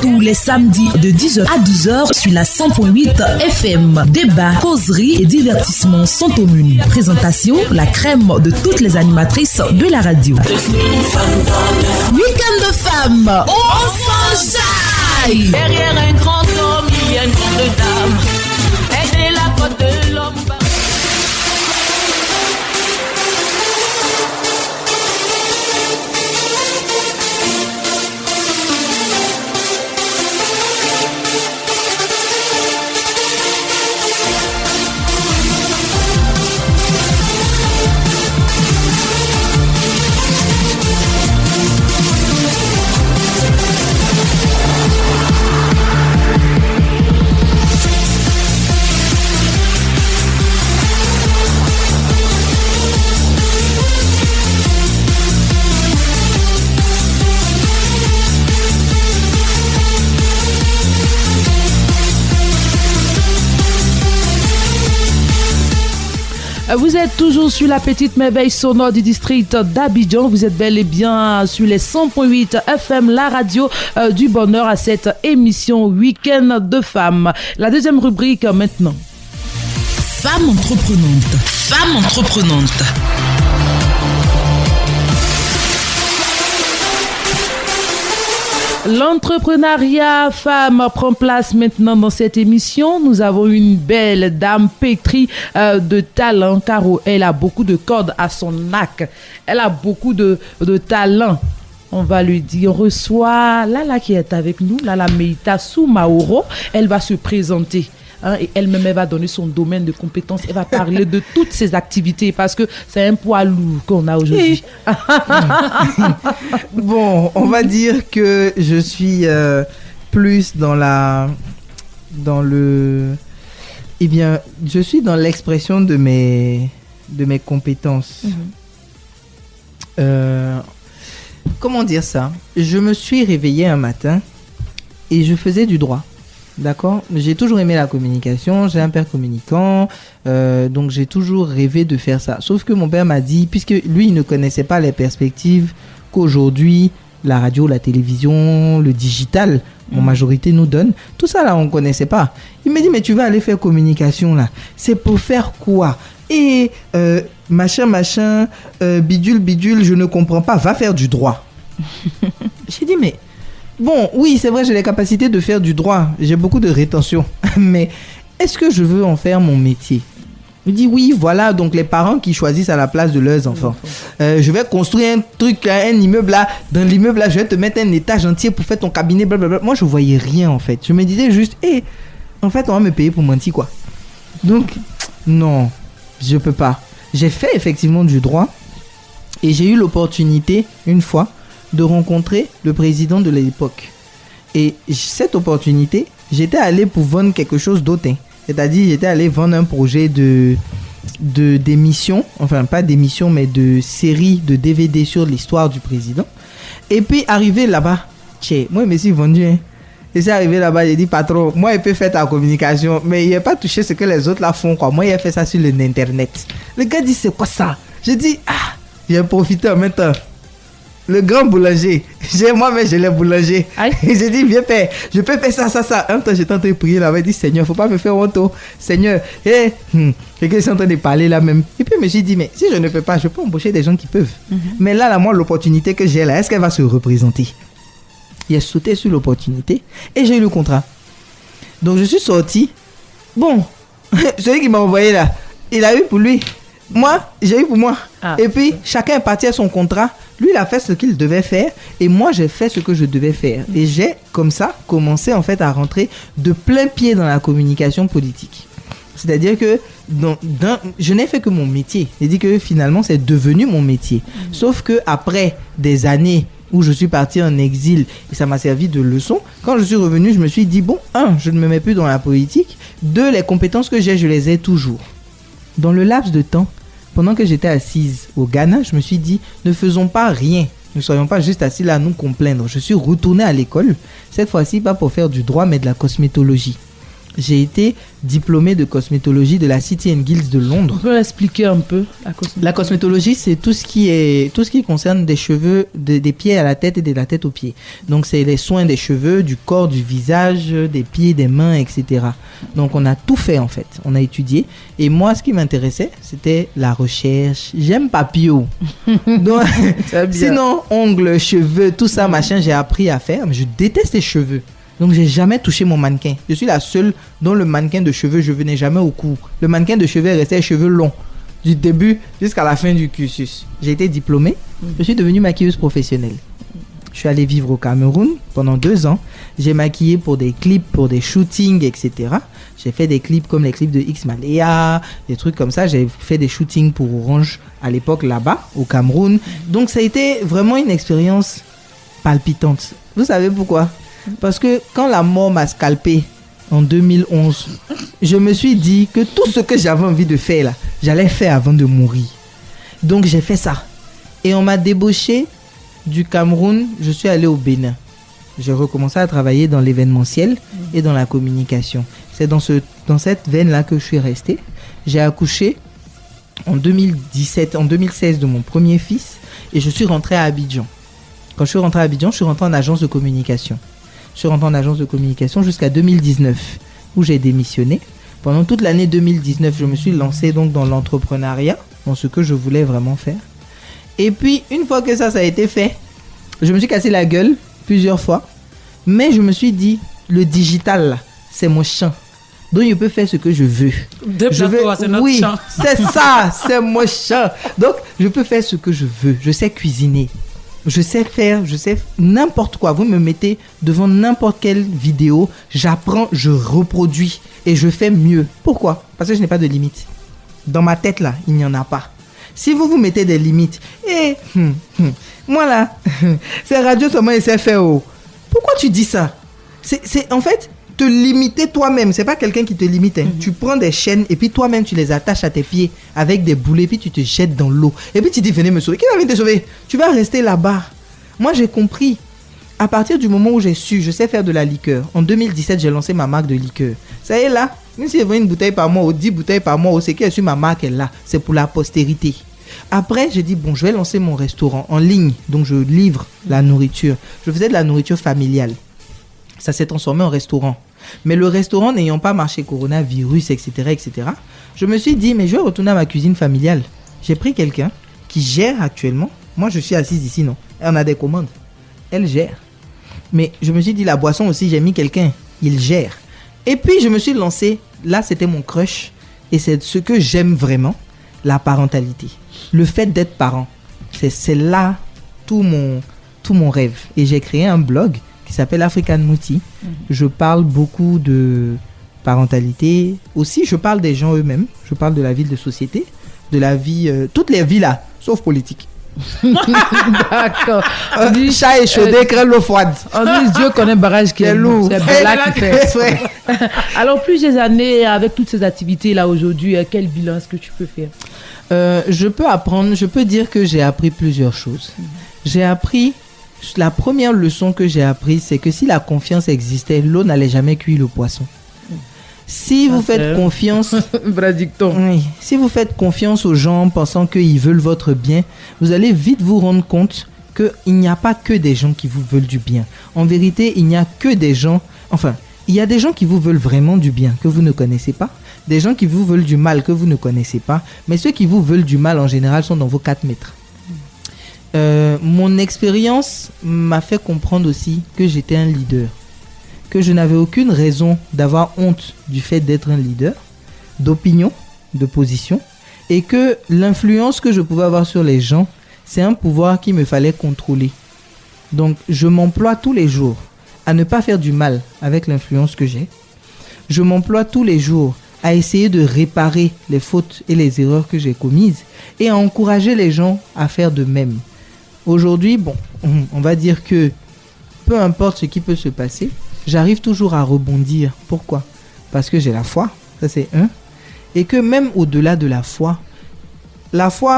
Tous les samedis de 10h à 12h sur la 100.8 FM. Débat, causerie et divertissement sont au menu. Présentation, la crème de toutes les animatrices de la radio. Week-end de femmes, on s'enjaille. Derrière un grand homme, il y a une grande dame. Elle est la côte de l'homme. Vous êtes toujours sur la petite merveille sonore du district d'Abidjan. Vous êtes bel et bien sur les 100.8 FM, la radio du bonheur à cette émission Week-end de femmes. La deuxième rubrique maintenant. Femme entreprenante. Femme entreprenante. L'entrepreneuriat femme prend place maintenant dans cette émission. Nous avons une belle dame pétrie de talent, car elle a beaucoup de cordes à son arc. Elle a beaucoup de talent. On va lui dire, on reçoit Lala qui est avec nous, Lala Meita Soumaoro. Elle va se présenter. Et elle-même, elle va donner son domaine de compétences. Elle va parler de toutes ses activités parce que c'est un poids lourd qu'on a aujourd'hui. Bon, on va dire que je suis plus je suis dans l'expression de mes compétences. Comment dire ça? Je me suis réveillée un matin et je faisais du droit. D'accord. J'ai toujours aimé la communication, j'ai un père communicant, donc j'ai toujours rêvé de faire ça. Sauf que mon père m'a dit, puisque lui, il ne connaissait pas les perspectives qu'aujourd'hui, la radio, la télévision, le digital, en majorité nous donne, tout ça là, on ne connaissait pas. Il m'a dit, mais tu vas aller faire communication là, c'est pour faire quoi? Et machin, bidule, je ne comprends pas, va faire du droit. J'ai dit, mais... Bon, oui, c'est vrai, j'ai les capacités de faire du droit. J'ai beaucoup de rétention. Mais est-ce que je veux en faire mon métier? Il dit oui, voilà, donc les parents qui choisissent à la place de leurs enfants. Je vais construire un truc, un immeuble là. Dans l'immeuble là, je vais te mettre un étage entier pour faire ton cabinet, blablabla. Moi, je voyais rien en fait. Je me disais juste, en fait, on va me payer pour mentir quoi. Donc, non, je peux pas. J'ai fait effectivement du droit et j'ai eu l'opportunité, une fois, de rencontrer le président de l'époque. Et cette opportunité, j'étais allé pour vendre quelque chose d'autre. C'est-à-dire, j'étais allé vendre un projet d'émission, enfin pas d'émission, mais de série de DVD sur l'histoire du président. Et puis, arrivé là-bas, moi, je me suis vendu. Et c'est arrivé là-bas, j'ai dit, patron, moi, je peux faire ta communication, mais il n'a pas touché ce que les autres là font, quoi. Moi, il a fait ça sur l'internet. Le gars dit, c'est quoi ça? J'ai dit, j'ai profité en même temps. Le grand boulanger, moi-même je l'ai boulanger. Et j'ai dit, viens faire, je peux faire ça. Un temps j'étais en train de prier là-bas, j'ai dit, Seigneur, faut pas me faire honte, Seigneur. Quelqu'un est en train de parler là même. Et puis je me suis dit, mais si je ne peux pas, je peux embaucher des gens qui peuvent. Mais là, moi, l'opportunité que j'ai là, est-ce qu'elle va se représenter? Il a sauté sur l'opportunité et j'ai eu le contrat. Donc je suis sorti. Bon, celui qui m'a envoyé là, il a eu pour lui. Moi, j'ai eu pour moi. Et puis, chacun est parti à son contrat. Lui, il a fait ce qu'il devait faire. Et moi, j'ai fait ce que je devais faire. Et j'ai, comme ça, commencé en fait à rentrer de plein pied dans la communication politique. C'est-à-dire que je n'ai fait que mon métier. C'est-à-dire que finalement, c'est devenu mon métier. Sauf qu'après des années où je suis parti en exil et ça m'a servi de leçon, quand je suis revenu, je me suis dit, bon, 1, je ne me mets plus dans la politique. 2, les compétences que j'ai, je les ai toujours. Dans le laps de temps, pendant que j'étais assise au Ghana, je me suis dit, ne faisons pas rien. Ne soyons pas juste assis là à nous complaindre. Je suis retourné à l'école, cette fois-ci pas pour faire du droit, mais de la cosmétologie. J'ai été diplômé de cosmétologie de la City and Guilds de Londres. On peut expliquer un peu la cosmétologie, c'est tout ce qui concerne des cheveux, des pieds à la tête et de la tête aux pieds. Donc, c'est les soins des cheveux, du corps, du visage, des pieds, des mains, etc. Donc, on a tout fait en fait. On a étudié. Et moi, ce qui m'intéressait, c'était la recherche. J'aime papillon. Donc, sinon, ongles, cheveux, tout ça, machin, j'ai appris à faire. Mais je déteste les cheveux. Donc, j'ai jamais touché mon mannequin. Je suis la seule dont le mannequin de cheveux, je venais jamais au cou. Le mannequin de cheveux restait cheveux longs. Du début jusqu'à la fin du cursus. J'ai été diplômée. Je suis devenue maquilleuse professionnelle. Je suis allée vivre au Cameroun pendant 2 ans. J'ai maquillé pour des clips, pour des shootings, etc. J'ai fait des clips comme les clips de X Malea, des trucs comme ça. J'ai fait des shootings pour Orange à l'époque là-bas, au Cameroun. Donc, ça a été vraiment une expérience palpitante. Vous savez pourquoi ? Parce que quand la mort m'a scalpé en 2011, je me suis dit que tout ce que j'avais envie de faire là, j'allais faire avant de mourir. Donc j'ai fait ça. Et on m'a débauché du Cameroun, je suis allé au Bénin. J'ai recommencé à travailler dans l'événementiel et dans la communication. C'est dans cette veine-là que je suis resté. J'ai accouché en 2016 de mon premier fils et je suis rentré à Abidjan. Quand je suis rentré à Abidjan, je suis rentré en agence de communication. Je suis rentré en agence de communication jusqu'à 2019, où j'ai démissionné. Pendant toute l'année 2019, je me suis lancé donc dans l'entrepreneuriat, dans ce que je voulais vraiment faire. Et puis, une fois que ça a été fait, je me suis cassé la gueule plusieurs fois. Mais je me suis dit, le digital, là, c'est mon champ. Donc, je peux faire ce que je veux. C'est notre champ. C'est ça, c'est mon champ. Donc, je peux faire ce que je veux. Je sais cuisiner. Je sais n'importe quoi. Vous me mettez devant n'importe quelle vidéo, j'apprends, je reproduis et je fais mieux. Pourquoi ? Parce que je n'ai pas de limites. Dans ma tête, là, il n'y en a pas. Si vous mettez des limites, moi là, c'est radio seulement et c'est fait. Pourquoi tu dis ça ? C'est en fait te limiter toi-même. C'est pas quelqu'un qui te limite. Tu prends des chaînes et puis toi-même tu les attaches à tes pieds avec des boulets puis tu te jettes dans l'eau. Et puis tu dis venez me sauver. Qui va venir te sauver ? Tu vas rester là-bas. Moi j'ai compris. À partir du moment où je sais faire de la liqueur. En 2017 j'ai lancé ma marque de liqueur. Ça y est là. Même si je vends une bouteille par mois ou 10 bouteilles par mois, c'est que sur ma marque est là. C'est pour la postérité. Après j'ai dit bon je vais lancer mon restaurant en ligne. Donc je livre la nourriture. Je faisais de la nourriture familiale. Ça s'est transformé en restaurant. Mais le restaurant n'ayant pas marché coronavirus, etc., je me suis dit, mais je vais retourner à ma cuisine familiale. J'ai pris quelqu'un qui gère actuellement. Moi, je suis assise ici, non ? On a des commandes. Elle gère. Mais je me suis dit, la boisson aussi, j'ai mis quelqu'un. Il gère. Et puis, je me suis lancé. Là, c'était mon crush. Et c'est ce que j'aime vraiment, la parentalité. Le fait d'être parent. C'est là tout mon rêve. Et j'ai créé un blog qui s'appelle African Mouti. Je parle beaucoup de parentalité. Aussi, je parle des gens eux-mêmes. Je parle de la vie de société, de la vie... toutes les vies là, sauf politique. D'accord. On dit chat échaudé, crée l'eau froide. On dit Dieu connaît barrage qui est lourd. C'est Bella qui fait. Alors, plusieurs années avec toutes ces activités là aujourd'hui, quel bilan est-ce que tu peux faire? Je peux dire que j'ai appris plusieurs choses. La première leçon que j'ai apprise, c'est que si la confiance existait, l'eau n'allait jamais cuire le poisson. Si vous faites confiance, si vous faites confiance aux gens pensant qu'ils veulent votre bien, vous allez vite vous rendre compte qu'il n'y a pas que des gens qui vous veulent du bien. En vérité, il n'y a que des gens, il y a des gens qui vous veulent vraiment du bien, que vous ne connaissez pas, des gens qui vous veulent du mal, que vous ne connaissez pas, mais ceux qui vous veulent du mal en général sont dans vos 4 mètres. Mon expérience m'a fait comprendre aussi que j'étais un leader, que je n'avais aucune raison d'avoir honte du fait d'être un leader, d'opinion, de position, et que l'influence que je pouvais avoir sur les gens, c'est un pouvoir qu'il me fallait contrôler. Donc, je m'emploie tous les jours à ne pas faire du mal avec l'influence que j'ai. Je m'emploie tous les jours à essayer de réparer les fautes et les erreurs que j'ai commises et à encourager les gens à faire de même. Aujourd'hui, bon, on va dire que peu importe ce qui peut se passer, j'arrive toujours à rebondir. Pourquoi ? Parce que j'ai la foi, ça c'est un. Et que même au-delà de la foi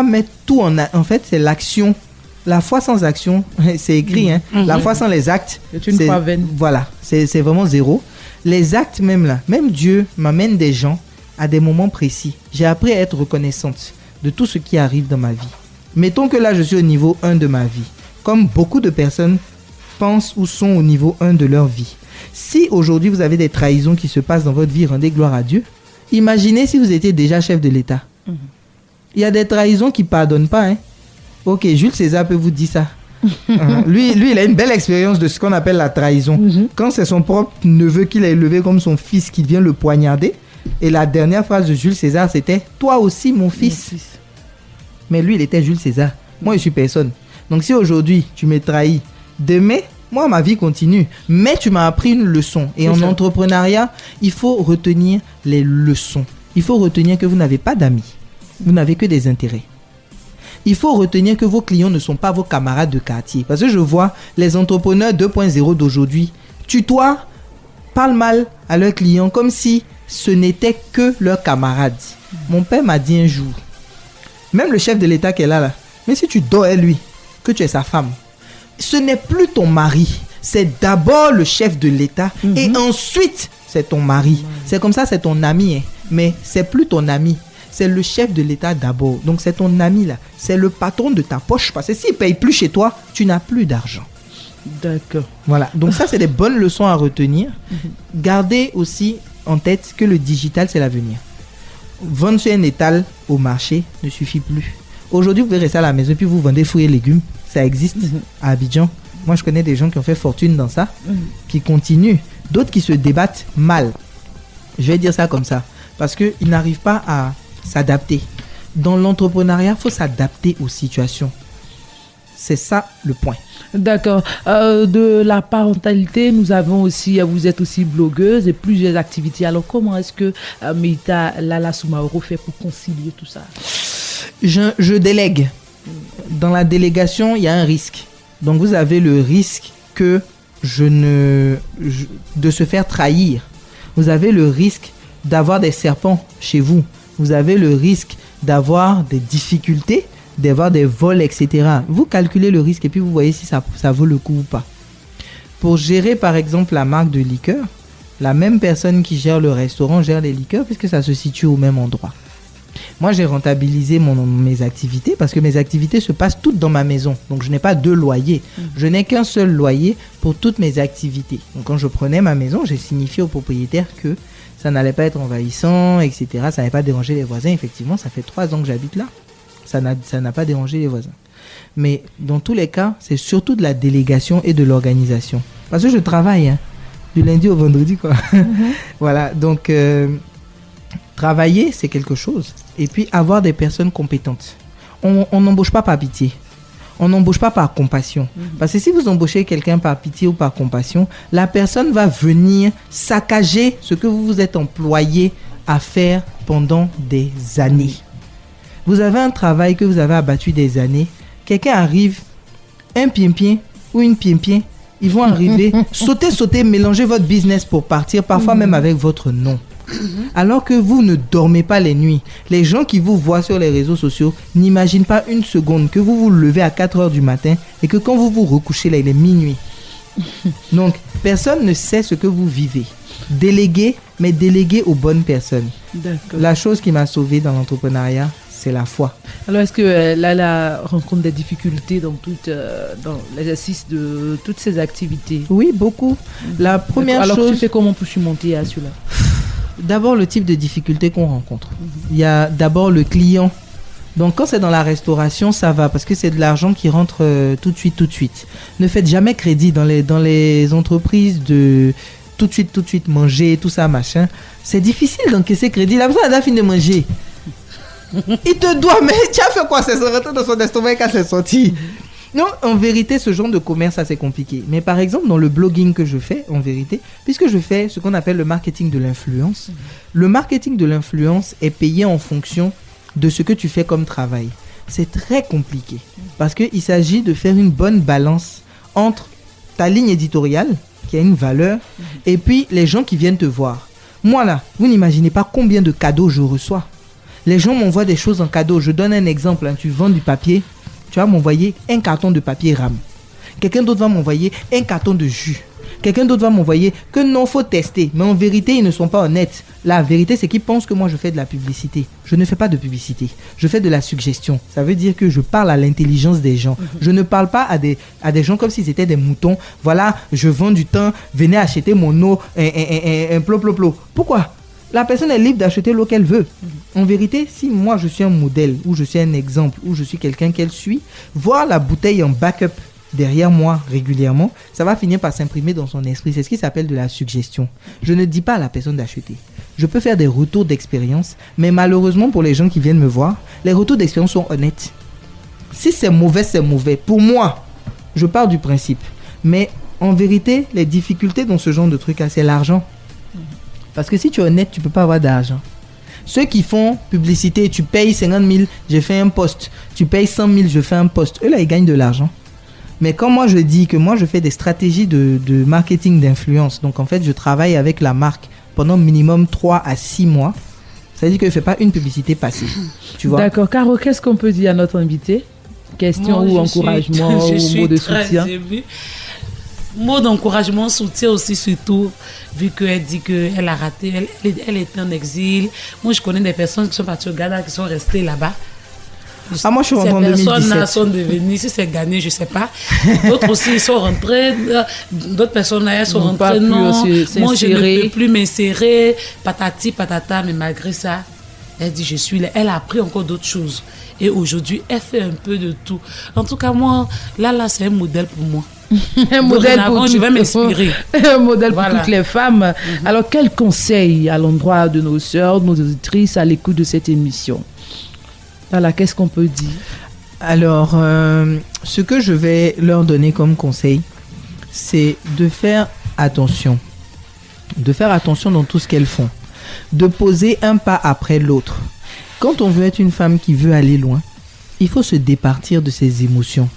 met tout en fait, c'est l'action. La foi sans action, c'est écrit, hein. La foi sans les actes, c'est une foi vaine. Voilà, c'est vraiment zéro. Les actes même là, même Dieu m'amène des gens à des moments précis. J'ai appris à être reconnaissante de tout ce qui arrive dans ma vie. Mettons que là, je suis au niveau 1 de ma vie. Comme beaucoup de personnes pensent ou sont au niveau 1 de leur vie. Si aujourd'hui, vous avez des trahisons qui se passent dans votre vie, rendez gloire à Dieu. Imaginez si vous étiez déjà chef de l'État. Il y a des trahisons qui ne pardonnent pas. Hein. Ok, Jules César peut vous dire ça. Lui, il a une belle expérience de ce qu'on appelle la trahison. Quand c'est son propre neveu qu'il a élevé comme son fils qui vient le poignarder. Et la dernière phrase de Jules César, c'était « Toi aussi, mon fils ». Mais lui, il était Jules César. Moi, je suis personne. Donc, si aujourd'hui, tu me trahis, demain, moi, ma vie continue. Mais tu m'as appris une leçon. Et en entrepreneuriat, il faut retenir les leçons. Il faut retenir que vous n'avez pas d'amis. Vous n'avez que des intérêts. Il faut retenir que vos clients ne sont pas vos camarades de quartier. Parce que je vois les entrepreneurs 2.0 d'aujourd'hui tutoient, parlent mal à leurs clients comme si ce n'était que leurs camarades. Mon père m'a dit un jour, même le chef de l'État qui est là, mais si tu dors avec lui, que tu es sa femme, ce n'est plus ton mari. C'est d'abord le chef de l'État et ensuite c'est ton mari. C'est comme ça, c'est ton ami. Hein. Mais c'est plus ton ami. C'est le chef de l'État d'abord. Donc c'est ton ami là. C'est le patron de ta poche. Parce que s'il ne paye plus chez toi, tu n'as plus d'argent. D'accord. Voilà. Donc ça, c'est des bonnes leçons à retenir. Gardez aussi en tête que le digital, c'est l'avenir. Vendre sur un étal au marché ne suffit plus. Aujourd'hui, vous pouvez rester à la maison et puis vous vendez fruits et légumes. Ça existe à Abidjan. Moi, je connais des gens qui ont fait fortune dans ça, qui continuent. D'autres qui se débattent mal. Je vais dire ça comme ça. Parce qu'ils n'arrivent pas à s'adapter. Dans l'entrepreneuriat, il faut s'adapter aux situations. C'est ça le point. D'accord. De la parentalité, nous avons aussi, vous êtes aussi blogueuse et plusieurs activités. Alors, comment est-ce que Meita Lala Soumaoro fait pour concilier tout ça? Je délègue. Dans la délégation, il y a un risque. Donc, vous avez le risque de se faire trahir. Vous avez le risque d'avoir des serpents chez vous. Vous avez le risque d'avoir des difficultés, d'avoir des vols, etc. Vous calculez le risque et puis vous voyez si ça vaut le coup ou pas. Pour gérer par exemple la marque de liqueur, la même personne qui gère le restaurant gère les liqueurs puisque ça se situe au même endroit. Moi, j'ai rentabilisé mes activités parce que mes activités se passent toutes dans ma maison. Donc, je n'ai pas deux loyers. Je n'ai qu'un seul loyer pour toutes mes activités. Donc, quand je prenais ma maison, j'ai signifié au propriétaire que ça n'allait pas être envahissant, etc. Ça n'allait pas déranger les voisins. Effectivement, ça fait 3 ans que j'habite là. Ça n'a pas dérangé les voisins. Mais dans tous les cas, c'est surtout de la délégation et de l'organisation. Parce que je travaille du lundi au vendredi, quoi. Voilà, donc travailler, c'est quelque chose. Et puis avoir des personnes compétentes. On n'embauche pas par pitié. On n'embauche pas par compassion. Parce que si vous embauchez quelqu'un par pitié ou par compassion, la personne va venir saccager ce que vous vous êtes employé à faire pendant des années. Vous avez un travail que vous avez abattu des années. Quelqu'un arrive, un pimpien ou une pimpien, ils vont arriver, sauter, mélanger votre business pour partir, parfois même avec votre nom. Alors que vous ne dormez pas les nuits. Les gens qui vous voient sur les réseaux sociaux n'imaginent pas une seconde que vous vous levez à 4h du matin et que quand vous vous recouchez là, il est minuit. Donc, personne ne sait ce que vous vivez. Déléguez, mais déléguez aux bonnes personnes. D'accord. La chose qui m'a sauvé dans l'entrepreneuriat, c'est la foi. Alors, est-ce que Lala rencontre des difficultés dans l'exercice de toutes ces activités? Oui, beaucoup. La première chose... Alors, tu fais comment pour surmonter à cela? D'abord, le type de difficulté qu'on rencontre. Il y a d'abord le client Donc quand c'est dans la restauration, ça va parce que c'est de l'argent qui rentre tout de suite. Ne faites jamais crédit dans les entreprises de tout de suite manger, tout ça, machin. C'est difficile d'encaisser crédit. La personne a fini de manger. Il te doit, mais tu as fait quoi? C'est rentré dans son estomac quand c'est sorti. Non, en vérité, ce genre de commerce, ça c'est compliqué. Mais par exemple, dans le blogging que je fais, en vérité, puisque je fais ce qu'on appelle le marketing de l'influence, le marketing de l'influence est payé en fonction de ce que tu fais comme travail. C'est très compliqué parce qu'il s'agit de faire une bonne balance entre ta ligne éditoriale, qui a une valeur, et puis les gens qui viennent te voir. Moi là, vous n'imaginez pas combien de cadeaux je reçois. Les gens m'envoient des choses en cadeau. Je donne un exemple, tu vends du papier, tu vas m'envoyer un carton de papier rame. Quelqu'un d'autre va m'envoyer un carton de jus. Quelqu'un d'autre va m'envoyer que non, faut tester. Mais en vérité, ils ne sont pas honnêtes. La vérité, c'est qu'ils pensent que moi, je fais de la publicité. Je ne fais pas de publicité. Je fais de la suggestion. Ça veut dire que je parle à l'intelligence des gens. Je ne parle pas à des gens comme s'ils étaient des moutons. Voilà, je vends du temps. Venez acheter mon eau. Un plop. Pourquoi? La personne est libre d'acheter l'eau qu'elle veut. En vérité, si moi, je suis un modèle, ou je suis un exemple, ou je suis quelqu'un qu'elle suit, voir la bouteille en backup derrière moi régulièrement, ça va finir par s'imprimer dans son esprit. C'est ce qui s'appelle de la suggestion. Je ne dis pas à la personne d'acheter. Je peux faire des retours d'expérience, mais malheureusement pour les gens qui viennent me voir, les retours d'expérience sont honnêtes. Si c'est mauvais, c'est mauvais. Pour moi, je pars du principe. Mais en vérité, les difficultés dans ce genre de truc, c'est l'argent. Parce que si tu es honnête, tu ne peux pas avoir d'argent. Ceux qui font publicité, tu payes 50 000, je fais un post. Tu payes 100 000, je fais un post. Eux là, ils gagnent de l'argent. Mais quand moi je dis que moi je fais des stratégies de marketing d'influence, donc en fait je travaille avec la marque pendant minimum 3 à 6 mois, ça veut dire que je ne fais pas une publicité passée. Tu vois? D'accord. Caro, qu'est-ce qu'on peut dire à notre invité? Question ou encouragement ou mot de soutien? Mot d'encouragement, soutien aussi surtout, vu qu'elle dit qu'elle a raté, elle était en exil. Moi je connais des personnes qui sont parties au Ghana, qui sont restées là-bas. Ah, moi je suis rentrée en 2017. Ces personnes sont devenues, si c'est gagné, je ne sais pas. D'autres aussi sont rentrées, d'autres personnes elles sont rentrées, non, moi je ne peux plus m'insérer, patati patata, mais malgré ça, elle dit je suis là. Elle a appris encore d'autres choses. Et aujourd'hui, elle fait un peu de tout. En tout cas, moi, là c'est un modèle pour moi. Un modèle pour je vais m'inspirer. Un modèle pour toutes les femmes. Alors, quel conseil à l'endroit de nos sœurs, de nos auditrices à l'écoute de cette émission? Voilà, qu'est-ce qu'on peut dire? Alors, ce que je vais leur donner comme conseil, c'est de faire attention. De faire attention dans tout ce qu'elles font. De poser un pas après l'autre. Quand on veut être une femme qui veut aller loin, il faut se départir de ses émotions.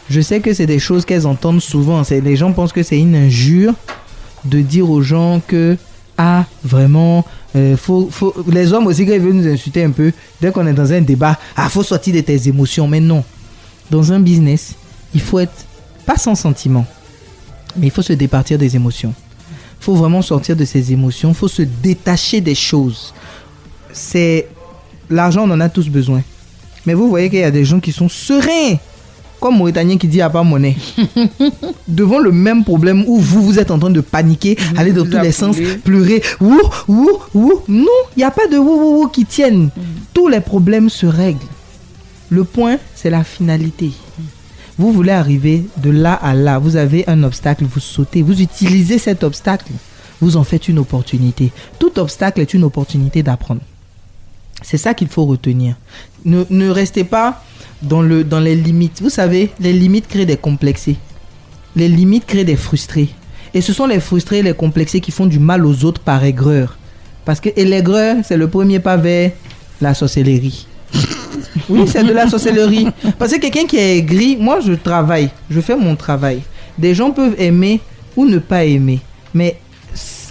Je sais que c'est des choses qu'elles entendent souvent. Les gens pensent que c'est une injure de dire aux gens que, ah, vraiment... les hommes aussi, quand ils veulent nous insulter un peu, dès qu'on est dans un débat, faut sortir de tes émotions. Mais non, dans un business, il faut être pas sans sentiment, mais il faut se départir des émotions. Il faut vraiment sortir de ses émotions, il faut se détacher des choses. L'argent, on en a tous besoin, mais vous voyez qu'il y a des gens qui sont sereins, comme Mauritanien qui dit il n'y a pas monnaie. Devant le même problème où vous êtes en train de paniquer, aller dans tous les sens, pleurer. Non, il n'y a pas de ouh qui tiennent. Tous les problèmes se règlent. Le point, c'est la finalité. Vous voulez arriver de là à là. Vous avez un obstacle, vous sautez. Vous utilisez cet obstacle. Vous en faites une opportunité. Tout obstacle est une opportunité d'apprendre. C'est ça qu'il faut retenir. Ne restez pas dans les limites. Vous savez, les limites créent des complexés. Les limites créent des frustrés. Et ce sont les frustrés et les complexés qui font du mal aux autres par aigreur. Parce que l'aigreur, c'est le premier pas vers la sorcellerie. Oui, c'est de la sorcellerie. Parce que quelqu'un qui est aigri, moi je travaille, je fais mon travail. Des gens peuvent aimer ou ne pas aimer. Mais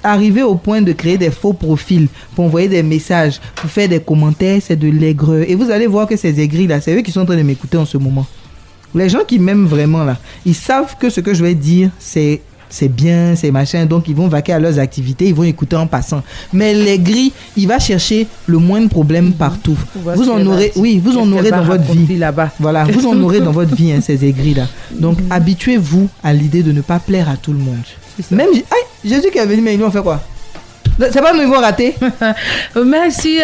arriver au point de créer des faux profils pour envoyer des messages, pour faire des commentaires, c'est de l'aigreur. Et vous allez voir que ces aigris là, c'est eux qui sont en train de m'écouter en ce moment. Les gens qui m'aiment vraiment là, ils savent que ce que je vais dire c'est bien, c'est machin, donc ils vont vaquer à leurs activités, ils vont écouter en passant. Mais l'aigri, il va chercher le moindre problème partout. Vous en aurez, vous en aurez dans votre vie là-bas. Voilà, vous en aurez dans votre vie ces aigris là. Donc habituez-vous à l'idée de ne pas plaire à tout le monde. Même Jésus qui est venu, mais ils lui ont fait quoi? C'est pas nous, ils vont rater. Merci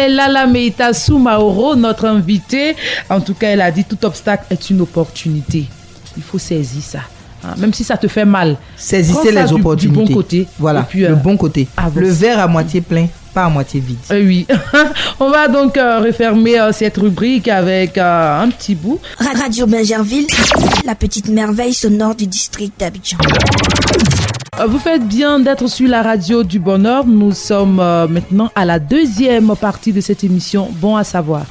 Lala Meita Soumaoro, notre invitée. En tout cas, elle a dit tout obstacle est une opportunité. Il faut saisir ça. Même si ça te fait mal. Saisissez les opportunités. Du bon côté. Voilà, puis, le bon côté. Le verre à moitié plein, pas à moitié vide. Oui. On va donc refermer cette rubrique avec un petit bout. Radio Bingerville, la petite merveille sonore du district d'Abidjan. Vous faites bien d'être sur la radio du bonheur. Nous sommes maintenant à la deuxième partie de cette émission. Bon à savoir.